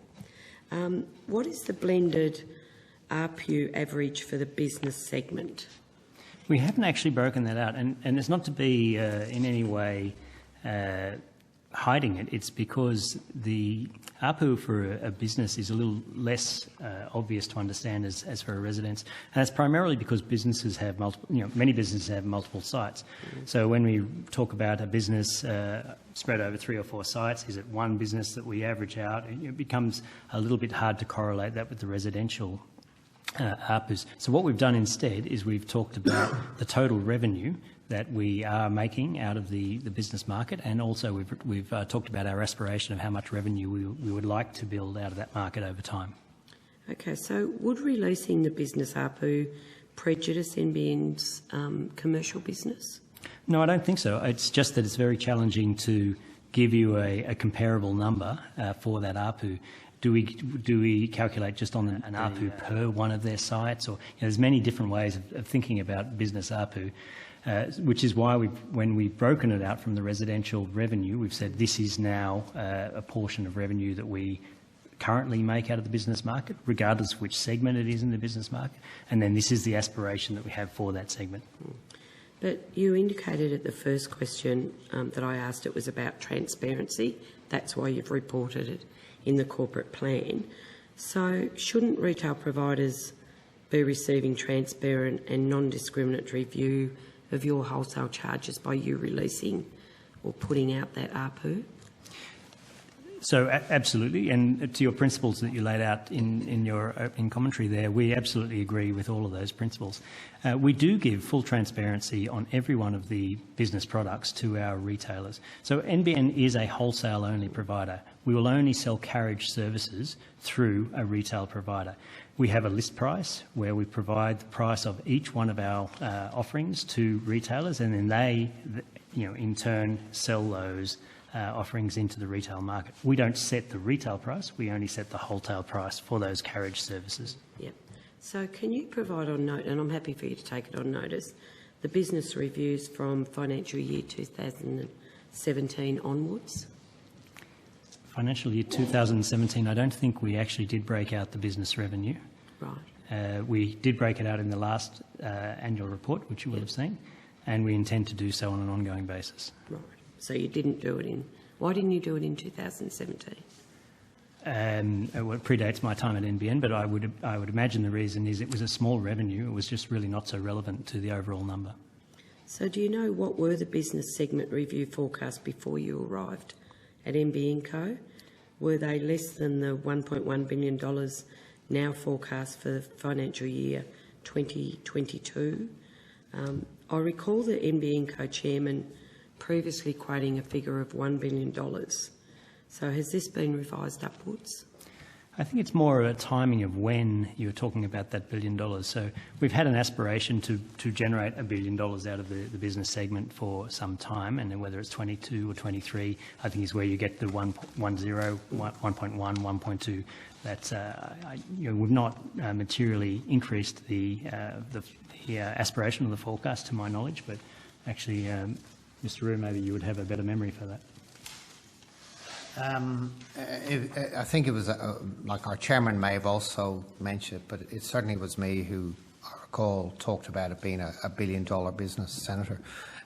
What is the blended ARPU average for the business segment? We haven't actually broken that out, and it's not to be in any way hiding it. It's because the ARPU for a business is a little less obvious to understand as for a residence, and that's primarily because businesses have many businesses have multiple sites. So when we talk about a business spread over 3 or 4 sites, is it one business that we average out? It becomes a little bit hard to correlate that with the residential ARPUs. So what we've done instead is we've talked about the total revenue that we are making out of the business market, and also we've talked about our aspiration of how much revenue we would like to build out of that market over time. Okay, so would releasing the business ARPU prejudice NBN's commercial business? No, I don't think so. It's just that it's very challenging to give you a comparable number for that ARPU. Do we calculate just on an ARPU per one of their sites? Or there's many different ways of thinking about business ARPU. Which is why when we've broken it out from the residential revenue, we've said this is now a portion of revenue that we currently make out of the business market, regardless of which segment it is in the business market, and then this is the aspiration that we have for that segment. But you indicated at the first question that I asked, it was about transparency. That's why you've reported it in the corporate plan. So shouldn't retail providers be receiving transparent and non-discriminatory view of your wholesale charges by you releasing or putting out that ARPU? So absolutely, and to your principles that you laid out in your opening commentary there, we absolutely agree with all of those principles. We do give full transparency on every one of the business products to our retailers. So NBN is a wholesale-only provider. We will only sell carriage services through a retail provider. We have a list price where we provide the price of each one of our offerings to retailers, and then they, in turn, sell those offerings into the retail market. We don't set the retail price, we only set the wholesale price for those carriage services. Yep. So can you provide on note, and I'm happy for you to take it on notice, the business reviews from financial year 2017 onwards? Financial year 2017, I don't think we actually did break out the business revenue. Right. We did break it out in the last annual report, which you will have seen, and we intend to do so on an ongoing basis. Right. So you didn't do it in... Why didn't you do it in 2017? It predates my time at NBN, but I would imagine the reason is it was a small revenue. It was just really not so relevant to the overall number. So do you know what were the business segment review forecasts before you arrived at NBN Co? Were they less than the $1.1 billion now forecast for the financial year 2022? I recall the NBN Co chairman previously quoting a figure of $1 billion. So has this been revised upwards? I think it's more a timing of when you're talking about that $1 billion. So we've had an aspiration to generate $1 billion out of the business segment for some time, and then whether it's 22 or 23, I think is where you get the 1.1, 1.2. That's we've not materially increased the aspiration of the forecast, to my knowledge, but actually, Mr. Rue, maybe you would have a better memory for that. I think it was, like our chairman may have also mentioned, but it certainly was me who, I recall, talked about it being a $1 billion business, Senator.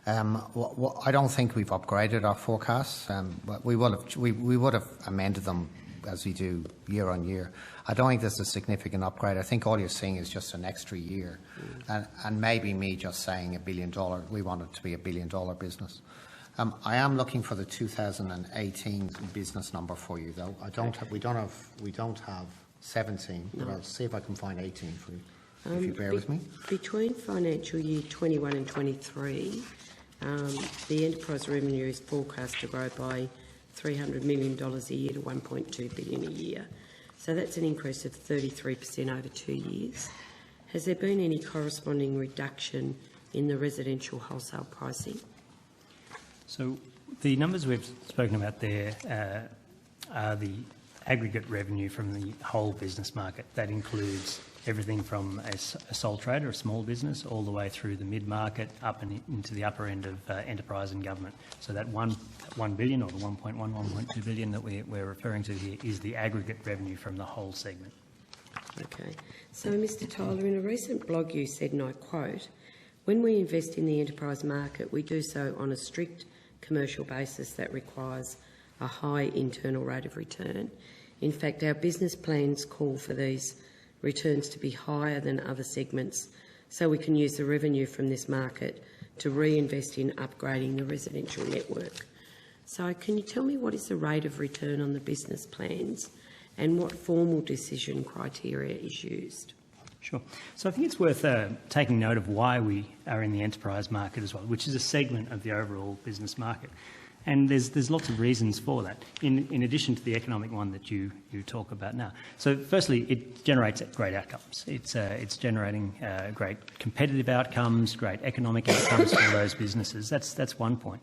I don't think we've upgraded our forecasts, but we would have amended them as we do year on year. I don't think there's a significant upgrade. I think all you're seeing is just an extra year, and maybe me just saying $1 billion. We want it to be $1 billion business. I am looking for the 2018 business number for you, though. We don't have 17, but I'll see if I can find 18 for you. If you bear with me. Between financial year 21 and 23, the enterprise revenue is forecast to grow by $300 million a year to $1.2 billion a year. So that's an increase of 33% over 2 years. Has there been any corresponding reduction in the residential wholesale pricing? So the numbers we've spoken about there are the aggregate revenue from the whole business market. That includes everything from a sole trader, a small business, all the way through the mid-market up and into the upper end of enterprise and government. So that $1 billion or the 1.1, 1.2 billion that we're referring to here is the aggregate revenue from the whole segment. Okay. So, Mr. Tyler, in a recent blog you said, and I quote, "When we invest in the enterprise market, we do so on a strict commercial basis that requires a high internal rate of return. In fact, our business plans call for these returns to be higher than other segments, so we can use the revenue from this market to reinvest in upgrading the residential network. So can you tell me what is the rate of return on the business plans and what formal decision criteria is used? Sure. So I think it's worth taking note of why we are in the enterprise market as well, which is a segment of the overall business market. And there's lots of reasons for that, in addition to the economic one that you talk about now. So firstly, it generates great outcomes. It's generating great competitive outcomes, great economic outcomes for those businesses. That's one point.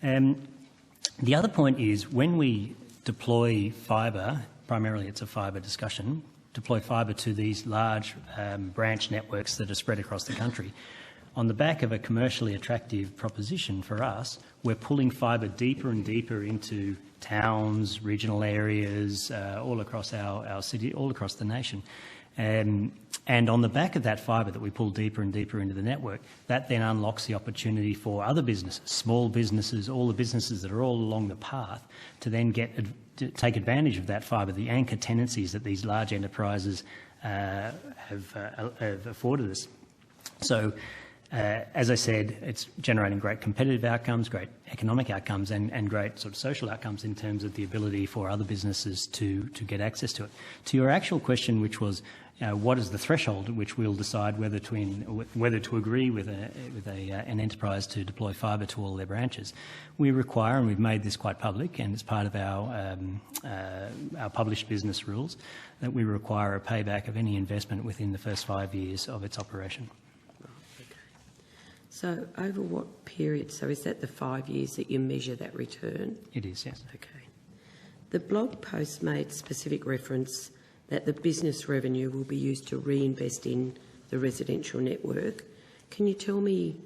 The other point is when we deploy fibre, primarily it's a fibre discussion, deploy fibre to these large branch networks that are spread across the country. On the back of a commercially attractive proposition for us, we're pulling fibre deeper and deeper into towns, regional areas, all across our city, all across the nation. And on the back of that fibre that we pull deeper and deeper into the network, that then unlocks the opportunity for other businesses, small businesses, all the businesses that are all along the path, to then take advantage of that fibre, the anchor tenancies that these large enterprises have afforded us. So, as I said, it's generating great competitive outcomes, great economic outcomes, and great sort of social outcomes in terms of the ability for other businesses to get access to it. To your actual question, which was what is the threshold at which we'll decide whether to agree with an enterprise to deploy fibre to all their branches, we require, and we've made this quite public, and it's part of our published business rules, that we require a payback of any investment within the first 5 years of its operation. So over what period? So is that the 5 years that you measure that return? It is, yes. Okay. The blog post made specific reference that the business revenue will be used to reinvest in the residential network. Can you tell me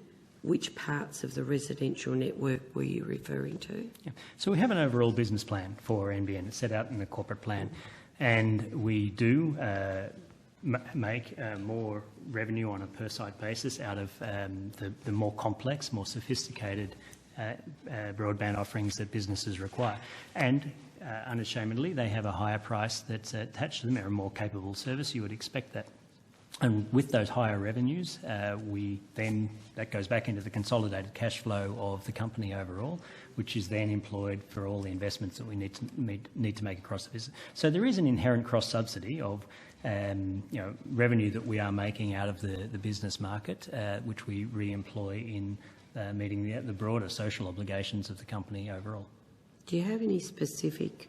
which parts of the residential network were you referring to? Yeah. So we have an overall business plan for NBN. It's set out in the corporate plan, and we do make more revenue on a per-site basis out of the more complex, more sophisticated broadband offerings that businesses require. And unashamedly, they have a higher price that's attached to them. They're a more capable service. You would expect that. And with those higher revenues, that goes back into the consolidated cash flow of the company overall, which is then employed for all the investments that we need to make across the business. So there is an inherent cross-subsidy of revenue that we are making out of the business market, which we re-employ in meeting the broader social obligations of the company overall. Do you have any specific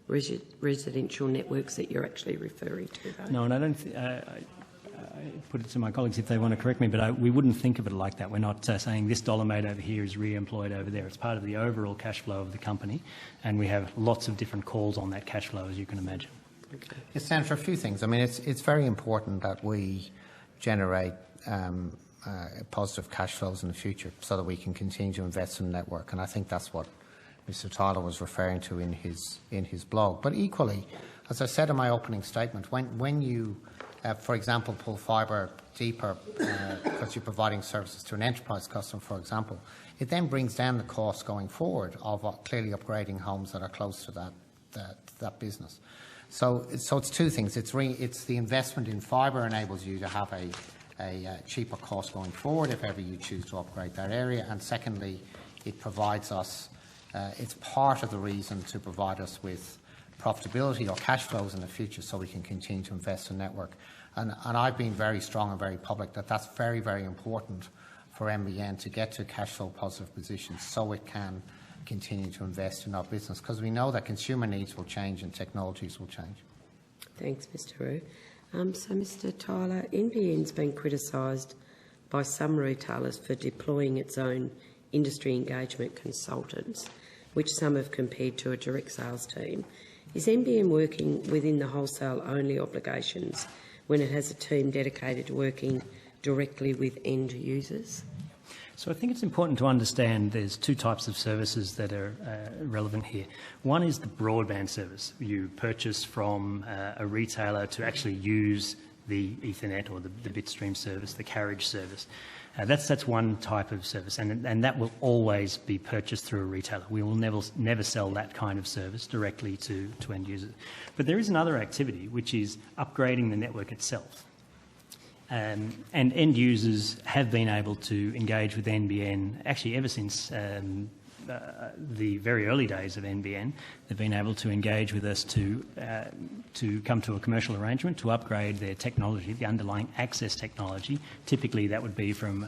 residential networks that you're actually referring to, though? No, and I don't. I put it to my colleagues if they want to correct me, but we wouldn't think of it like that. We're not saying this dollar made over here is re-employed over there. It's part of the overall cash flow of the company, and we have lots of different calls on that cash flow, as you can imagine. Okay. It stands for a few things. I mean, it's very important that we generate positive cash flows in the future so that we can continue to invest in the network, and I think that's what Mr. Tyler was referring to in his blog. But equally, as I said in my opening statement, when you for example, pull fibre deeper because you're providing services to an enterprise customer, for example, it then brings down the cost going forward of clearly upgrading homes that are close to that business. So it's two things. It's the investment in fibre enables you to have a cheaper cost going forward if ever you choose to upgrade that area. And secondly, it provides us, it's part of the reason to provide us with profitability or cash flows in the future so we can continue to invest in network. And I've been very strong and very public that that's very, very important for NBN to get to cash flow positive positions so it can continue to invest in our business, because we know that consumer needs will change and technologies will change. Thanks, Mr. Roux. So, Mr. Tyler, NBN's been criticised by some retailers for deploying its own industry engagement consultants, which some have compared to a direct sales team. Is NBN working within the wholesale-only obligations when it has a team dedicated to working directly with end users? So I think it's important to understand there's two types of services that are relevant here. One is the broadband service. You purchase from a retailer to actually use the Ethernet or the bitstream service, the carriage service. That's one type of service, and that will always be purchased through a retailer. We will never sell that kind of service directly to end users. But there is another activity, which is upgrading the network itself. And end users have been able to engage with NBN actually ever since the very early days of NBN. They've been able to engage with us to come to a commercial arrangement to upgrade their technology, the underlying access technology. Typically, that would be from,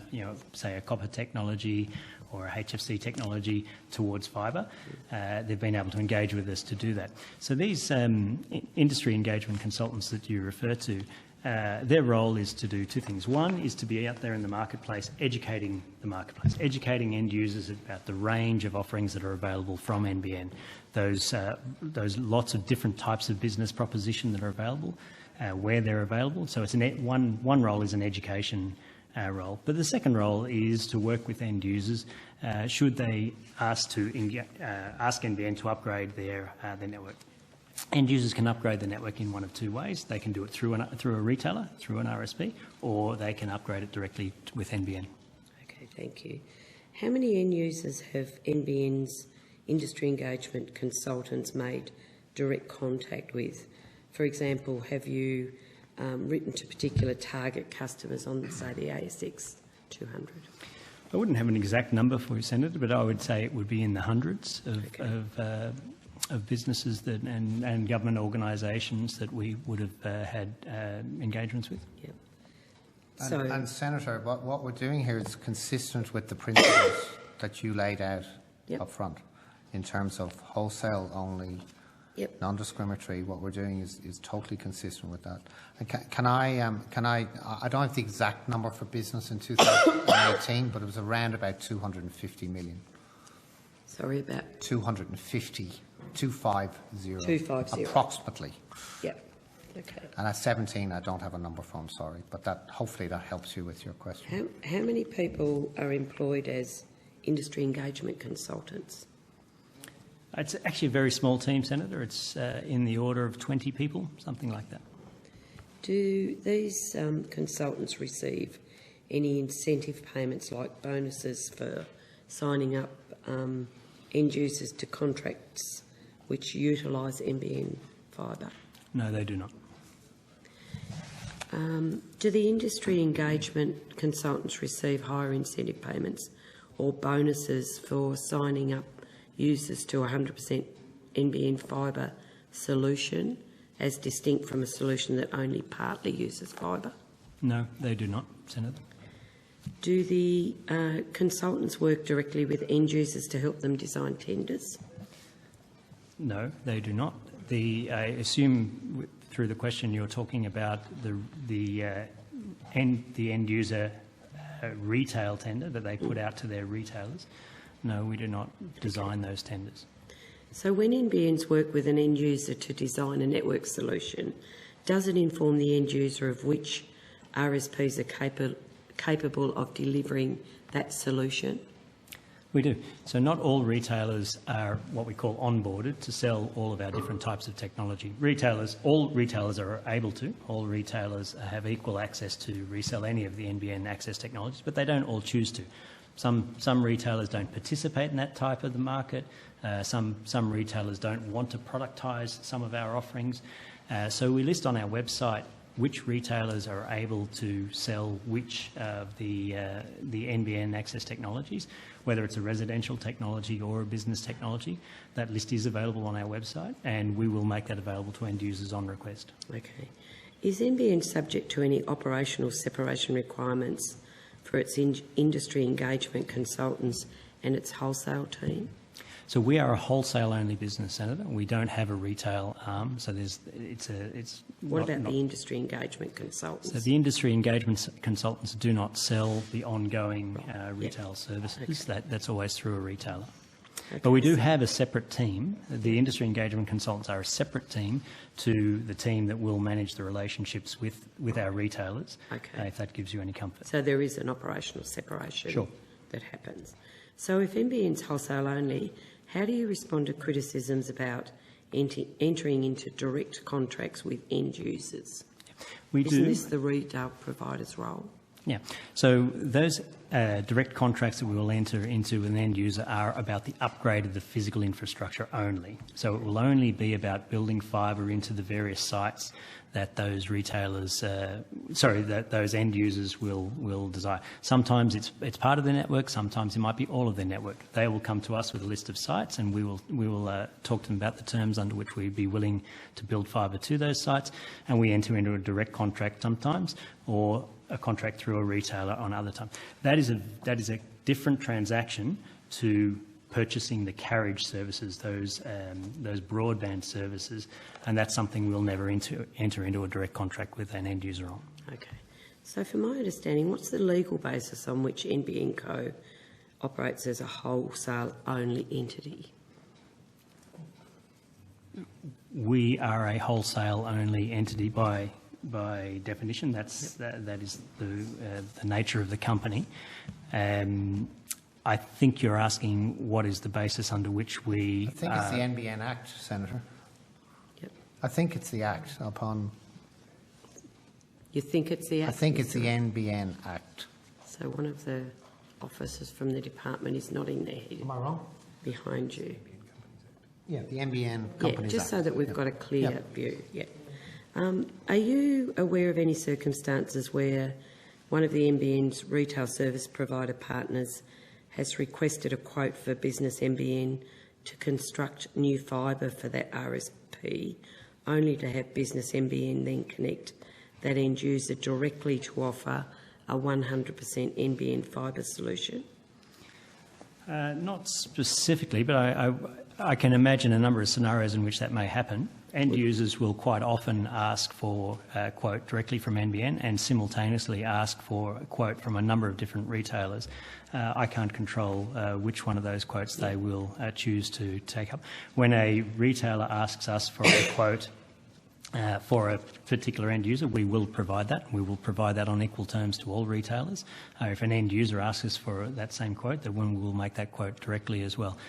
say, a copper technology or a HFC technology towards fibre. They've been able to engage with us to do that. So these industry engagement consultants that you refer to, their role is to do two things. One is to be out there in the marketplace, educating end users about the range of offerings that are available from NBN, those lots of different types of business proposition that are available, where they're available. So it's one role is an education role, but the second role is to work with end users should they ask NBN to upgrade their network. End users can upgrade the network in one of two ways. They can do it through a retailer, through an RSP, or they can upgrade it directly with NBN. Okay, thank you. How many end users have NBN's industry engagement consultants made direct contact with? For example, have you written to particular target customers on, say, the ASX 200? I wouldn't have an exact number for you, Senator, but I would say it would be in the hundreds of businesses and government organisations that we would have had engagements with. Yep. And Senator, what we're doing here is consistent with the principles that you laid out up front in terms of wholesale only, non-discriminatory. What we're doing is totally consistent with that. And I don't have the exact number for business in 2018, but it was around about 250 million. Sorry, about 250. 250. 250. Approximately. Yep. Okay. And at 17, I don't have a number for, I'm sorry, but hopefully that helps you with your question. How many people are employed as industry engagement consultants? It's actually a very small team, Senator. It's in the order of 20 people, something like that. Do these consultants receive any incentive payments like bonuses for signing up end users to contracts which utilise NBN fibre? No, they do not. Do the industry engagement consultants receive higher incentive payments or bonuses for signing up users to 100% NBN fibre solution as distinct from a solution that only partly uses fibre? No, they do not, Senator. Do the consultants work directly with end users to help them design tenders? No, they do not. I assume through the question you're talking about the end user retail tender that they put out to their retailers. No, we do not design those tenders. So when NBNs work with an end user to design a network solution, does it inform the end user of which RSPs are capable of delivering that solution? We do. So not all retailers are what we call onboarded to sell all of our different types of technology. All retailers are able to. All retailers have equal access to resell any of the NBN access technologies, but they don't all choose to. Some retailers don't participate in that type of the market. Some retailers don't want to productise some of our offerings. So we list on our website which retailers are able to sell which of the NBN access technologies, whether it's a residential technology or a business technology. That list is available on our website, and we will make that available to end users on request. Okay. Is NBN subject to any operational separation requirements for its industry engagement consultants and its wholesale team? So we are a wholesale-only business, Senator. We don't have a retail arm, so What about the industry engagement consultants? So the industry engagement consultants do not sell the ongoing retail services. Okay. That's always through a retailer. Okay. But we do have a separate team. The industry engagement consultants are a separate team to the team that will manage the relationships with our retailers, if that gives you any comfort. So there is an operational separation that happens. So if NBN's wholesale only, how do you respond to criticisms about entering into direct contracts with end users? We Isn't do. this the retail provider's role? Yeah. So those direct contracts that we will enter into with an end user are about the upgrade of the physical infrastructure only. So it will only be about building fibre into the various sites that those retailers, that those end users will desire. Sometimes it's part of their network. Sometimes it might be all of their network. They will come to us with a list of sites, and we will talk to them about the terms under which we'd be willing to build fibre to those sites, and we enter into a direct contract sometimes, or a contract through a retailer on other times. That is a different transaction to purchasing the carriage services, those broadband services, and that's something we'll never enter into a direct contract with an end user on. Okay. So from my understanding, what's the legal basis on which NBN Co operates as a wholesale-only entity? We are a wholesale-only entity by definition. That is the nature of the company. I think you're asking what is the basis under which we... I think it's the NBN Act, Senator. Yep. I think it's the Act upon... You think it's the Act? I think it's the NBN Act. So one of the officers from the department is nodding their head. Am I wrong? Behind you. Yeah, the NBN Companies Yeah, Act. just so that we've got a clear view. Yeah. Are you aware of any circumstances where one of the NBN's retail service provider partners has requested a quote for business NBN to construct new fibre for that RSP, only to have business NBN then connect that end user directly to offer a 100% NBN fibre solution? Not specifically, but I can imagine a number of scenarios in which that may happen. End users will quite often ask for a quote directly from NBN and simultaneously ask for a quote from a number of different retailers. I can't control which one of those quotes they will choose to take up. When a retailer asks us for a quote for a particular end user, we will provide that. We will provide that on equal terms to all retailers. If an end user asks us for that same quote, then we will make that quote directly as well.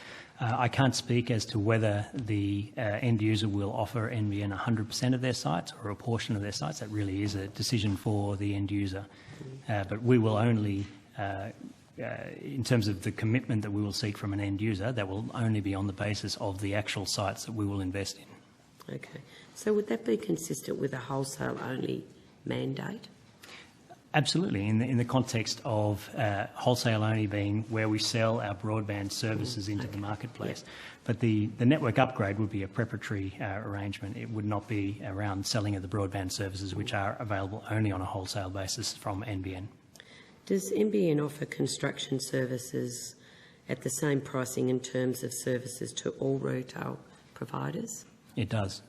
I can't speak as to whether the end user will offer NBN 100% of their sites or a portion of their sites. That really is a decision for the end user. But we will only, in terms of the commitment that we will seek from an end user, that will only be on the basis of the actual sites that we will invest in. Okay. So would that be consistent with a wholesale-only mandate? Absolutely, in the context of wholesale only being where we sell our broadband services into the marketplace. But the network upgrade would be a preparatory arrangement. It would not be around selling of the broadband services, which are available only on a wholesale basis from NBN. Does NBN offer construction services at the same pricing and terms of services to all retail providers? It does,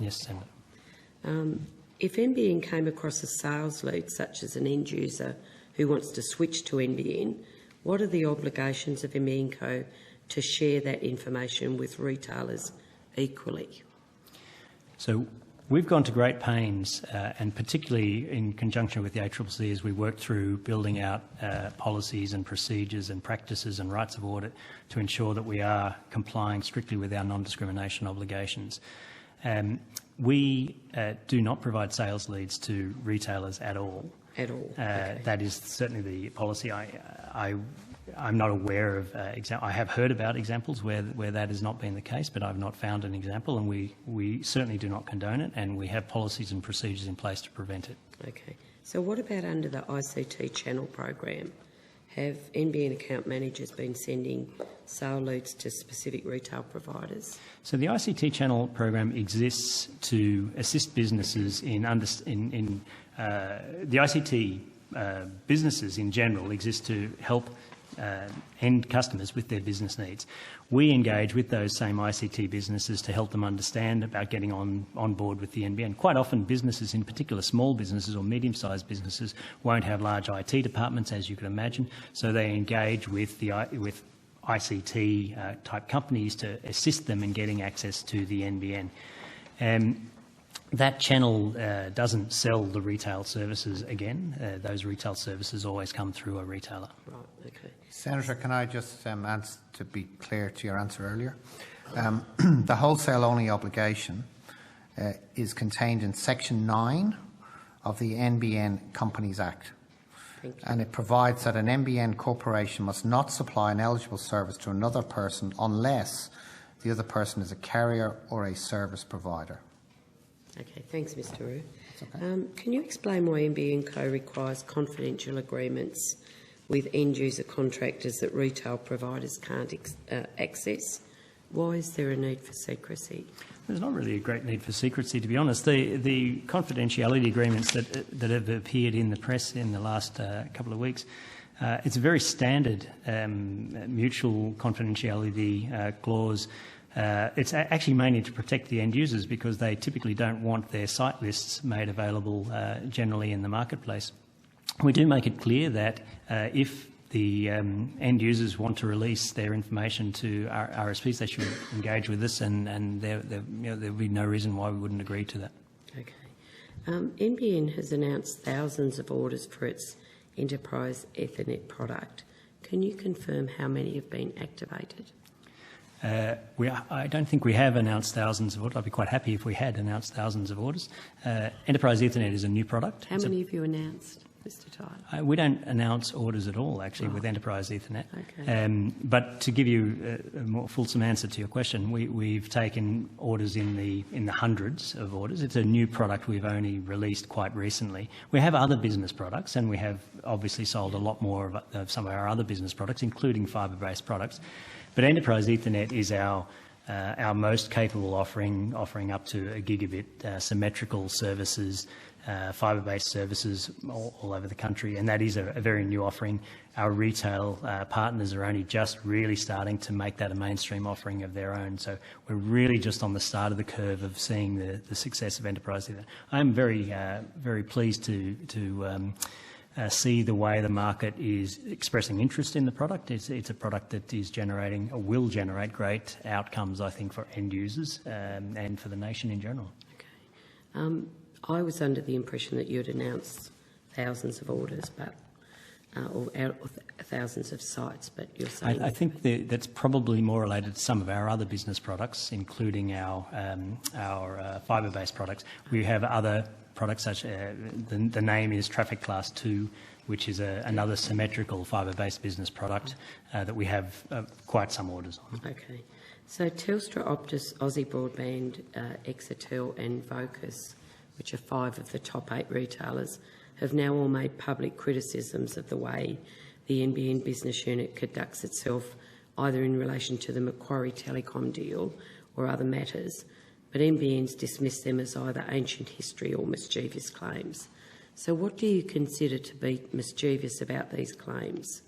yes, Senator. If NBN came across a sales lead, such as an end user who wants to switch to NBN, what are the obligations of NBN Co to share that information with retailers equally? So we've gone to great pains, and particularly in conjunction with the ACCC, as we work through building out policies and procedures and practices and rights of audit to ensure that we are complying strictly with our non-discrimination obligations. We do not provide sales leads to retailers at all. At all? Okay. That is certainly the policy. I'm not aware of I have heard about examples where that has not been the case, but I've not found an example, and we certainly do not condone it, and we have policies and procedures in place to prevent it. Okay. So what about under the ICT channel program? Have NBN account managers been sending sale leads to specific retail providers? So the ICT channel program exists to assist businesses in the ICT businesses in general exist to help end customers with their business needs. We engage with those same ICT businesses to help them understand about getting on board with the NBN. Quite often businesses, in particular small businesses or medium-sized businesses, won't have large IT departments, as you can imagine, so they engage with ICT type companies to assist them in getting access to the NBN. That channel doesn't sell the retail services again. Those retail services always come through a retailer. Right, okay. Senator, can I just answer, to be clear to your answer earlier? The wholesale-only obligation is contained in Section 9 of the NBN Companies Act. Thank you. And it provides that an NBN corporation must not supply an eligible service to another person unless the other person is a carrier or a service provider. Okay, thanks, Mr. Rue. Okay. Can you explain why NBN Co requires confidential agreements with end-user contractors that retail providers can't access? Why is there a need for secrecy? There's not really a great need for secrecy, to be honest. The confidentiality agreements that have appeared in the press in the last couple of weeks, it's a very standard mutual confidentiality clause. It's actually mainly to protect the end users because they typically don't want their site lists made available generally in the marketplace. We do make it clear that if the end users want to release their information to our RSPs, they should engage with us, and there would be no reason why we wouldn't agree to that. Okay. NBN has announced thousands of orders for its enterprise Ethernet product. Can you confirm how many have been activated? I don't think we have announced thousands of orders. I'd be quite happy if we had announced thousands of orders. Enterprise Ethernet is a new product. How many have you announced, Mr. Tyler? We don't announce orders at all, actually, with Enterprise Ethernet. Okay. But to give you a more fulsome answer to your question, we've taken orders in the hundreds of orders. It's a new product we've only released quite recently. We have other business products, and we have obviously sold a lot more of some of our other business products, including fibre-based products. But Enterprise Ethernet is our most capable offering up to a gigabit symmetrical services, fibre-based services all over the country, and that is a very new offering. Our retail partners are only just really starting to make that a mainstream offering of their own, so we're really just on the start of the curve of seeing the success of Enterprise Ethernet. I'm very pleased to see the way the market is expressing interest in the product. It's a product that is generating or will generate great outcomes, I think, for end users and for the nation in general. Okay. I was under the impression that you had announced thousands of orders, but or thousands of sites, but you're saying... I think that's probably more related to some of our other business products, including our fibre-based products. We have other products such as the name is Traffic Class 2, which is another symmetrical fibre-based business product that we have quite some orders on. Okay. So Telstra, Optus, Aussie Broadband, Exetel and Vocus, which are 5 of the top 8 retailers, have now all made public criticisms of the way the NBN business unit conducts itself, either in relation to the Macquarie Telecom deal or other matters, but NBN's dismissed them as either ancient history or mischievous claims. So what do you consider to be mischievous about these claims?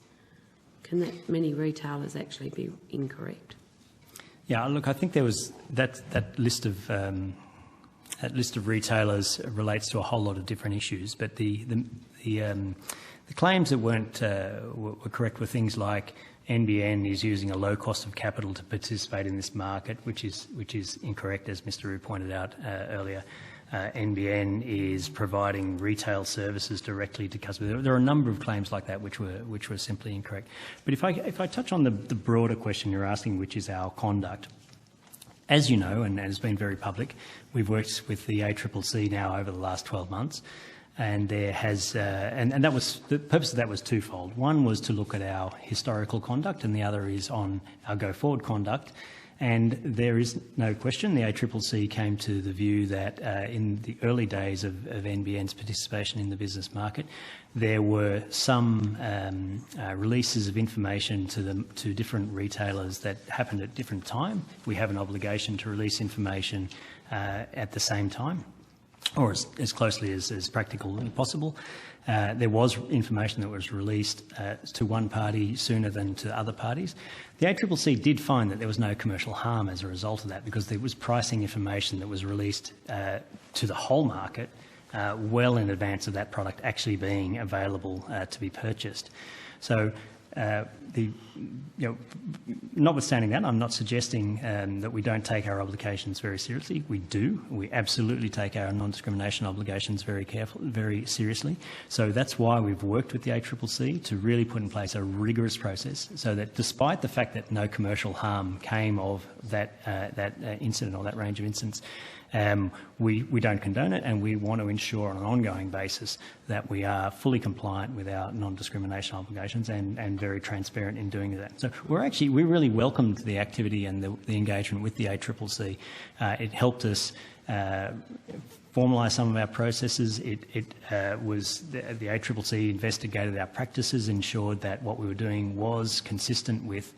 Can that many retailers actually be incorrect? Yeah, look, I think there was that list of retailers relates to a whole lot of different issues, but the claims that were correct were things like NBN is using a low cost of capital to participate in this market, which is incorrect, as Mr. Rue pointed out earlier. NBN is providing retail services directly to customers. There are a number of claims like that which were simply incorrect. But if I touch on the broader question you're asking, which is our conduct, as you know, and has been very public, we've worked with the ACCC now over the last 12 months, and there has, and that was the purpose of that was twofold. One was to look at our historical conduct, and the other is on our go-forward conduct. And there is no question the ACCC came to the view that in the early days of NBN's participation in the business market, there were some releases of information to different retailers that happened at different time. We have an obligation to release information at the same time, or as closely as practically possible. There was information that was released to one party sooner than to other parties. The ACCC did find that there was no commercial harm as a result of that, because there was pricing information that was released to the whole market well in advance of that product actually being available to be purchased. So notwithstanding that, I'm not suggesting that we don't take our obligations very seriously. We do. We absolutely take our non-discrimination obligations very seriously. So that's why we've worked with the ACCC to really put in place a rigorous process, so that despite the fact that no commercial harm came of that incident or that range of incidents, We don't condone it, and we want to ensure on an ongoing basis that we are fully compliant with our non-discrimination obligations and very transparent in doing that. So we really welcomed the activity and the engagement with the ACCC. It helped us formalise some of our processes. The ACCC investigated our practices, ensured that what we were doing was consistent with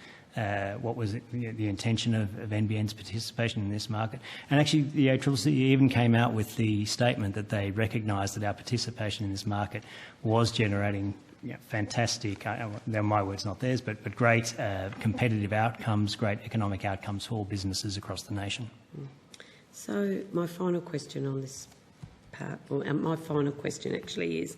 what was the intention of NBN's participation in this market. And actually the ACCC even came out with the statement that they recognised that our participation in this market was generating fantastic, they're my words, not theirs, but great competitive outcomes, great economic outcomes for businesses across the nation. So my final question on this part, my final question actually is,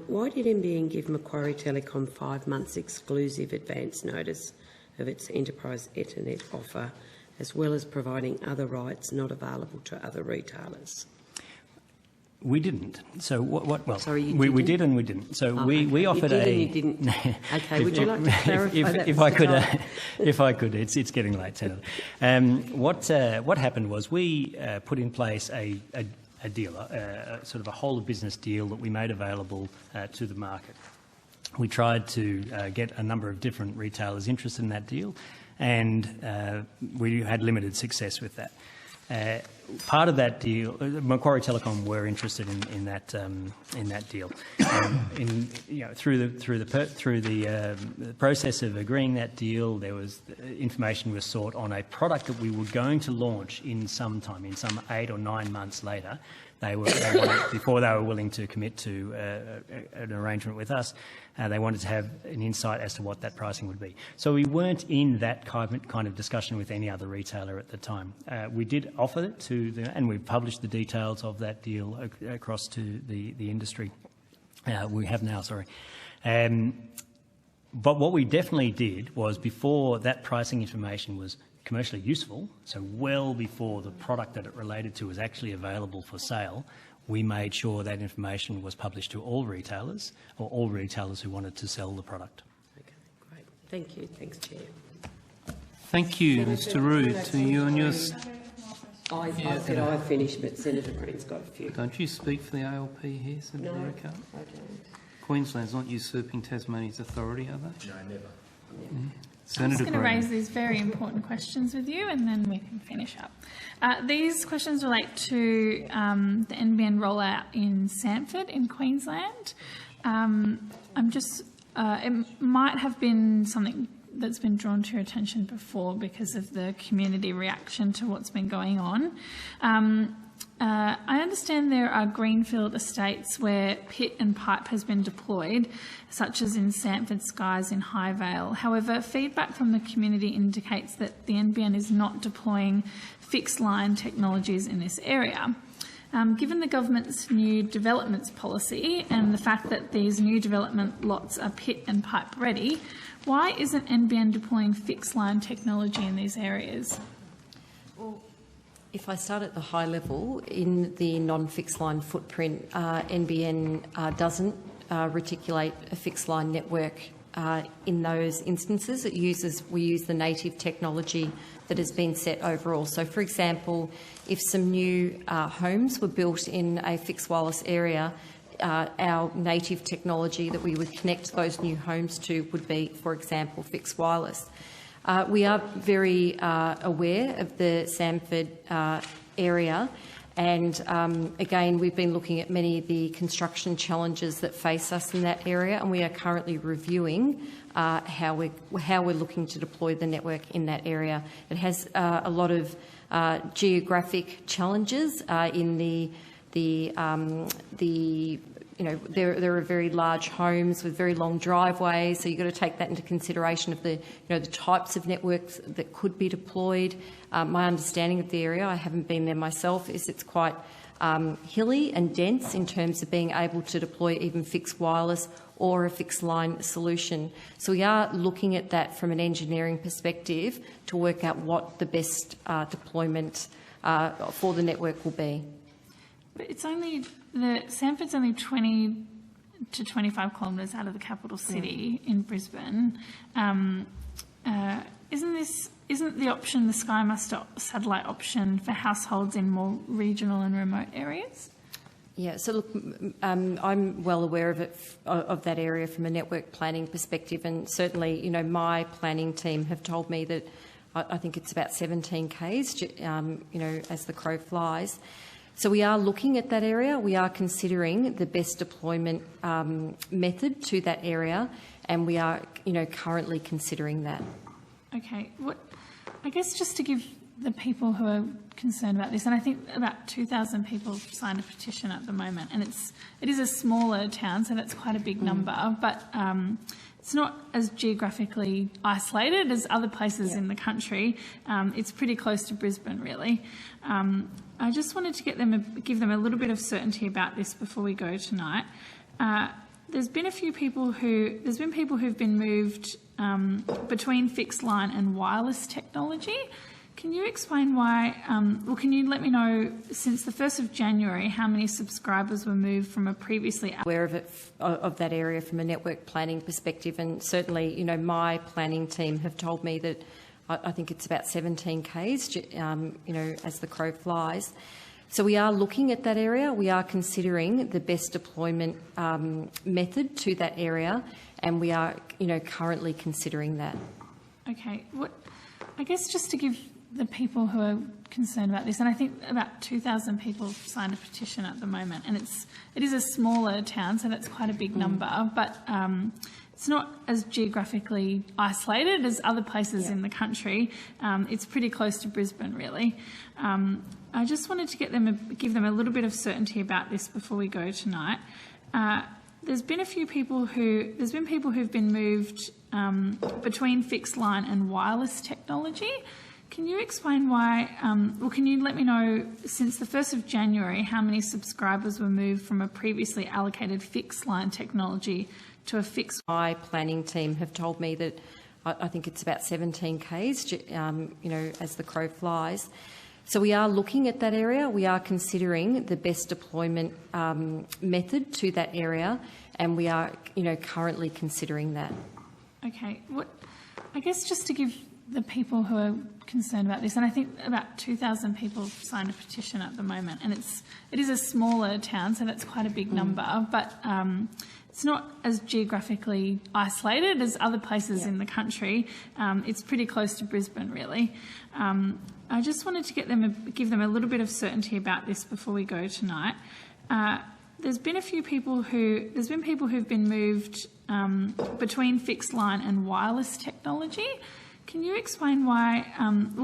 why did NBN give Macquarie Telecom 5 months exclusive advance notice of its enterprise Ethernet offer, as well as providing other rights not available to other retailers? We didn't. So well, sorry, we did and we didn't. So we offered you didn't. Okay, would you like to clarify that? If I could, it's getting late, Senator. What happened was we put in place a deal, sort of a whole of business deal that we made available to the market. We tried to get a number of different retailers interested in that deal, and we had limited success with that. Part of that deal, Macquarie Telecom were interested in that deal. Through the process of agreeing that deal, information was sought on a product that we were going to launch in some 8 or 9 months later. Before they were willing to commit to an arrangement with us, they wanted to have an insight as to what that pricing would be. So we weren't in that kind of discussion with any other retailer at the time. We did offer it to them, and we published the details of that deal across to the industry. We have now, sorry. But what we definitely did was, before that pricing information was commercially useful, so well before the product that it related to was actually available for sale, we made sure that information was published to all retailers, or all retailers who wanted to sell the product. Okay, great. Thank you. Thanks, Chair. Thank you, Mr. Rood. To you and your... I said I finished, but Senator Green's got a few. Don't you speak for the ALP here, Senator Ricardo? No, I don't. Queensland's not usurping Tasmania's authority, are they? No, never. Yeah. I'm just going to Green. raise these very important questions with you, and then we can finish up. These questions relate to the NBN rollout in Sanford in Queensland. It might have been something that's been drawn to your attention before because of the community reaction to what's been going on. I understand there are greenfield estates where pit and pipe has been deployed, such as in Sanford Skies in Highvale. However, feedback from the community indicates that the NBN is not deploying fixed line technologies in this area. Given the government's new developments policy and the fact that these new development lots are pit and pipe ready, why isn't NBN deploying fixed line technology in these areas? Well, if I start at the high level, in the non-fixed line footprint, NBN doesn't reticulate a fixed line network in those instances. We use the native technology that has been set overall. So, for example, if some new homes were built in a fixed wireless area, our native technology that we would connect those new homes to would be, for example, fixed wireless. We are very aware of the Sanford area, and again, we've been looking at many of the construction challenges that face us in that area, and we are currently reviewing how we're looking to deploy the network in that area. It has a lot of geographic challenges in there are very large homes with very long driveways, so you've got to take that into consideration of the types of networks that could be deployed. My understanding of the area, I haven't been there myself, is it's quite hilly and dense in terms of being able to deploy even fixed wireless or a fixed line solution. So we are looking at that from an engineering perspective to work out what the best deployment for the network will be. But Sanford's only 20 to 25 kilometres out of the capital city in Brisbane. Isn't isn't the option the Sky Muster satellite option for households in more regional and remote areas? Yeah, so look, I'm well aware of that area from a network planning perspective, and certainly, my planning team have told me that I think it's about 17 Ks, as the crow flies. So we are looking at that area. We are considering the best deployment method to that area, and we are, currently considering that. Okay. I guess just to give the people who are concerned about this, and I think about 2,000 people signed a petition at the moment, and it is a smaller town, so that's quite a big number, but it's not as geographically isolated as other places in the country. It's pretty close to Brisbane, really. I just wanted to give them a little bit of certainty about this before we go tonight. There's been people who've been moved between fixed line and wireless technology. Can you explain why, can you let me know, since the 1st of January, how many subscribers were moved from a previously... Aware of that area from a network planning perspective, and certainly, my planning team have told me that I think it's about 17 Ks, as the crow flies. So we are looking at that area. We are considering the best deployment method to that area, and we are, currently considering that. Okay. I guess just to give the people who are concerned about this, and I think about 2,000 people signed a petition at the moment, and it is a smaller town, so that's quite a big number, but it's not as geographically isolated as other places in the country. It's pretty close to Brisbane, really. I just wanted to give them a little bit of certainty about this before we go tonight. There's been people who've been moved between fixed line and wireless technology. Can you explain why, can you let me know, since the 1st of January, how many subscribers were moved from a previously allocated fixed line technology to a fixed... My planning team have told me that I think it's about 17 Ks, as the crow flies. So we are looking at that area. We are considering the best deployment method to that area, and we are, currently considering that. Okay. I guess just to give the people who are concerned about this, and I think about 2,000 people signed a petition at the moment, and it is a smaller town, so that's quite a big number, but it's not as geographically isolated as other places in the country. It's pretty close to Brisbane, really. I just wanted to give them a little bit of certainty about this before we go tonight. There's been people who've been moved between fixed line and wireless technology. Can you explain why,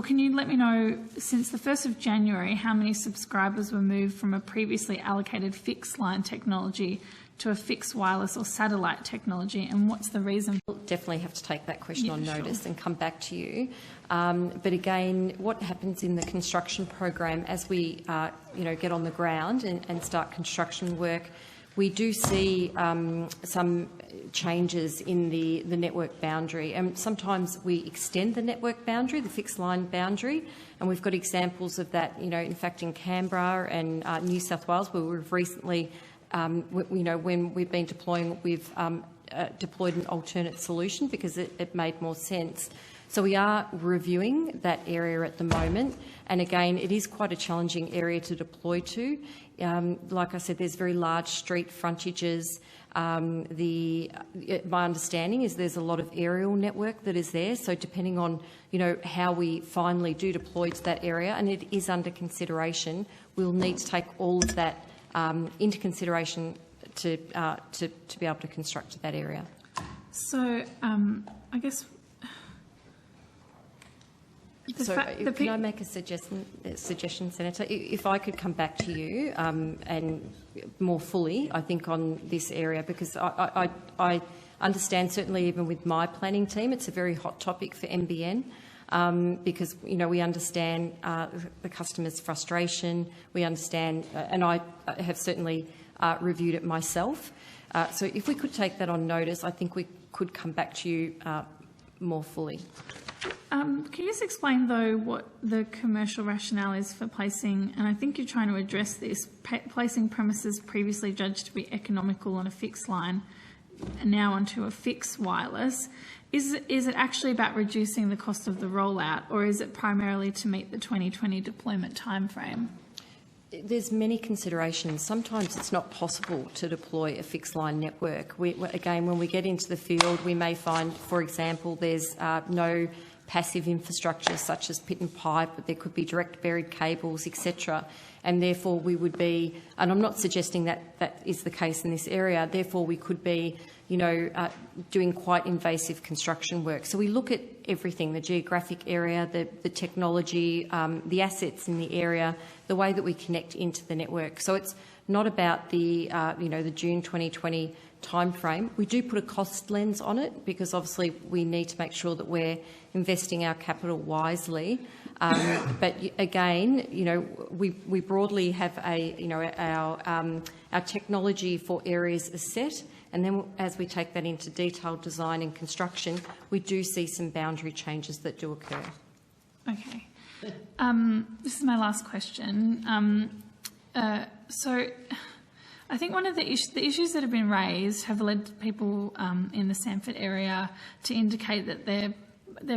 can you let me know, since the 1st of January, how many subscribers were moved from a previously allocated fixed line technology to a fixed wireless or satellite technology, and what's the reason? We'll definitely have to take that question on notice and come back to you. But again, what happens in the construction program as we, get on the ground and start construction work, we do see some changes in the network boundary, and sometimes we extend the network boundary, the fixed line boundary, and we've got examples of that, in fact, in Canberra and New South Wales, where we've recently, when we've been deploying, we've deployed an alternate solution because it made more sense. So we are reviewing that area at the moment, and again, it is quite a challenging area to deploy to. Like I said, there's very large street frontages. My understanding is there's a lot of aerial network that is there, so depending on how we finally do deploy to that area, and it is under consideration, we'll need to take all of that into consideration to be able to construct to that area. So I guess... Can I make a suggestion, Senator? If I could come back to you and more fully, I think, on this area, because I understand, certainly even with my planning team, it's a very hot topic for NBN because, we understand the customer's frustration, we understand, and I have certainly reviewed it myself. So if we could take that on notice, I think we could come back to you more fully. Can you just explain, though, what the commercial rationale is for placing, and I think you're trying to address this, placing premises previously judged to be economical on a fixed line now onto a fixed wireless, is it actually about reducing the cost of the rollout, or is it primarily to meet the 2020 deployment timeframe? There's many considerations. Sometimes it's not possible to deploy a fixed line network. Again, when we get into the field, we may find, for example, there's no passive infrastructure such as pit and pipe, but there could be direct buried cables, etc. And therefore we would be, and I'm not suggesting that that is the case in this area, therefore we could be, doing quite invasive construction work. So we look at everything, the geographic area, the technology, the assets in the area, the way that we connect into the network. So it's not about the, the June 2020 timeframe. We do put a cost lens on it because obviously we need to make sure that we're investing our capital wisely. But again, we broadly have our technology for areas is set, and then as we take that into detailed design and construction, we do see some boundary changes that do occur. Okay. This is my last question. So I think one of the issues that have been raised have led people in the Sanford area to indicate that they're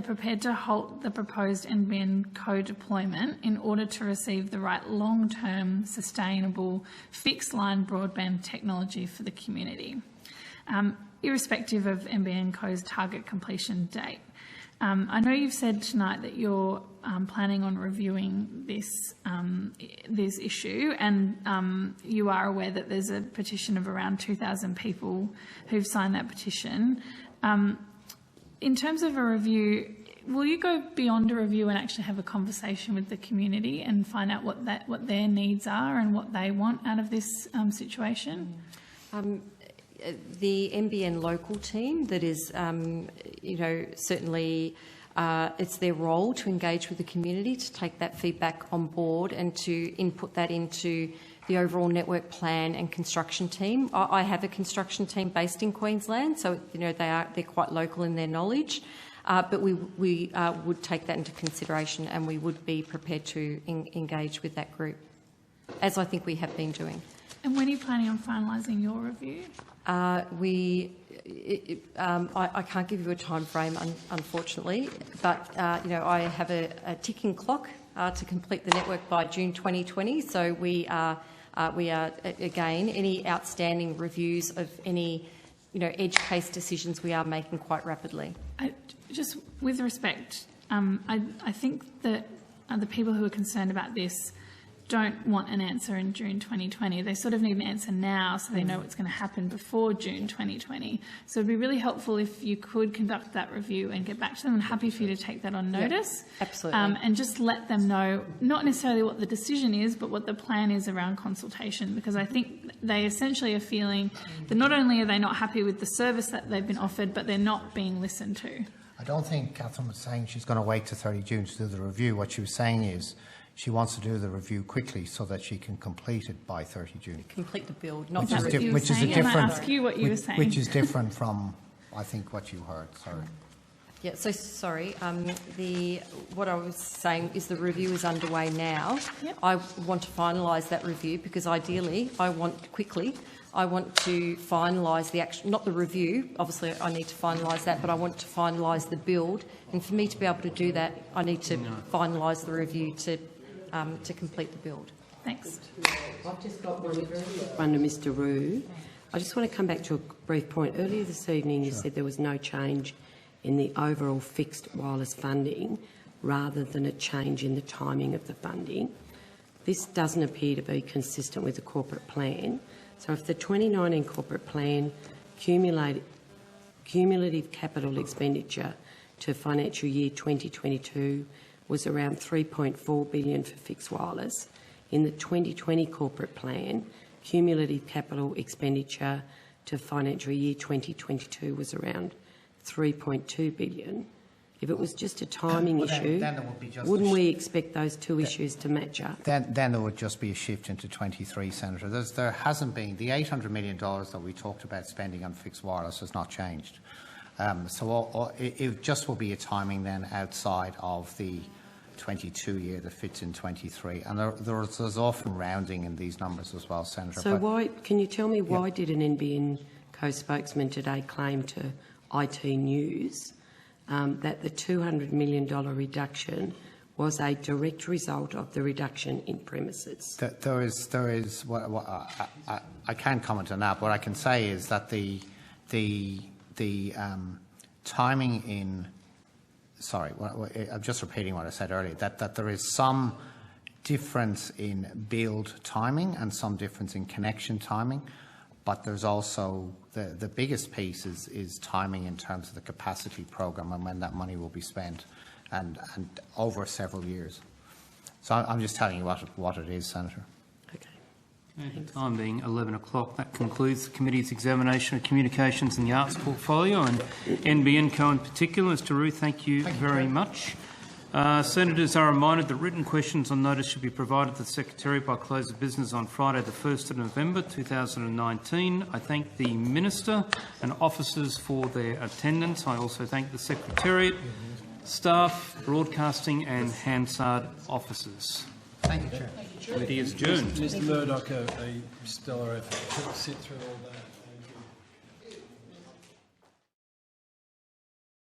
prepared to halt the proposed NBN co-deployment in order to receive the right long-term, sustainable, fixed-line broadband technology for the community, irrespective of NBN co's target completion date. I know you've said tonight that you're planning on reviewing this issue, and you are aware that there's a petition of around 2,000 people who've signed that petition. In terms of a review, will you go beyond a review and actually have a conversation with the community and find out what their needs are and what they want out of this situation? The NBN local team that is, certainly it's their role to engage with the community, to take that feedback on board and to input that into the overall network plan and construction team. I have a construction team based in Queensland, so they're quite local in their knowledge, but we would take that into consideration and we would be prepared to engage with that group, as I think we have been doing. And when are you planning on finalising your review? I can't give you a time frame, unfortunately, but I have a ticking clock to complete the network by June 2020. So we are again, any outstanding reviews of any edge case decisions we are making quite rapidly. Just with respect, I think that the people who are concerned about this don't want an answer in June 2020. They sort of need an answer now so they know what's going to happen before June 2020. So it'd be really helpful if you could conduct that review and get back to them. I'm happy for you to take that on notice. Yep, absolutely. And just let them know not necessarily what the decision is, but what the plan is around consultation, because I think they essentially are feeling that not only are they not happy with the service that they've been offered, but they're not being listened to. I don't think Catherine was saying she's going to wait to 30 June to do the review. What she was saying is she wants to do the review quickly so that she can complete it by 30 June. Complete the build, not the review. Which is a different. I ask you what you were saying. Which is different from, I think, what you heard. Sorry. Yeah. So sorry. What I was saying is the review is underway now. Yep. I want to finalise that review because ideally, I want to finalise the action, not the review. Obviously, I need to finalise that, but I want to finalise the build. And for me to be able to do that, I need to finalise the review to complete the build. Thanks. I've just got one to Mr. Rue. I just want to come back to a brief point. Earlier this evening, you said there was no change in the overall fixed wireless funding rather than a change in the timing of the funding. This doesn't appear to be consistent with the corporate plan. So if the 2019 corporate plan cumulative capital expenditure to financial year 2022 was around $3.4 billion for fixed wireless, in the 2020 corporate plan, cumulative capital expenditure to financial year 2022 was around $3.2 billion. If it was just a timing issue, wouldn't we expect those two issues to match up? Then there would just be a shift into 23, Senator. There hasn't been, the $800 million that we talked about spending on fixed wireless has not changed. So it just will be a timing then outside of the 22 year that fits in 23. And there's often rounding in these numbers as well, Senator. So can you tell me why did an NBN co-spokesman today claimed to IT News that the $200 million reduction was a direct result of the reduction in premises. There is. I can't comment on that. What I can say is that the timing in. Sorry, I'm just repeating what I said earlier. That there is some difference in build timing and some difference in connection timing, but there's also the biggest piece is timing in terms of the capacity program and when that money will be spent, and over several years. So I'm just telling you what it is, Senator. Okay. Time being 11 o'clock, that concludes the committee's examination of communications and the arts portfolio and NBN Co in particular. Mr. Roux, thank you very much. Senators are reminded that written questions on notice should be provided to the Secretariat by close of business on Friday the 1st of November 2019. I thank the Minister and officers for their attendance. I also thank the Secretariat, staff, broadcasting and Hansard officers. Thank you, Chair. Committee is adjourned. Mr. Murdoch, a stellar effort to sit through all that.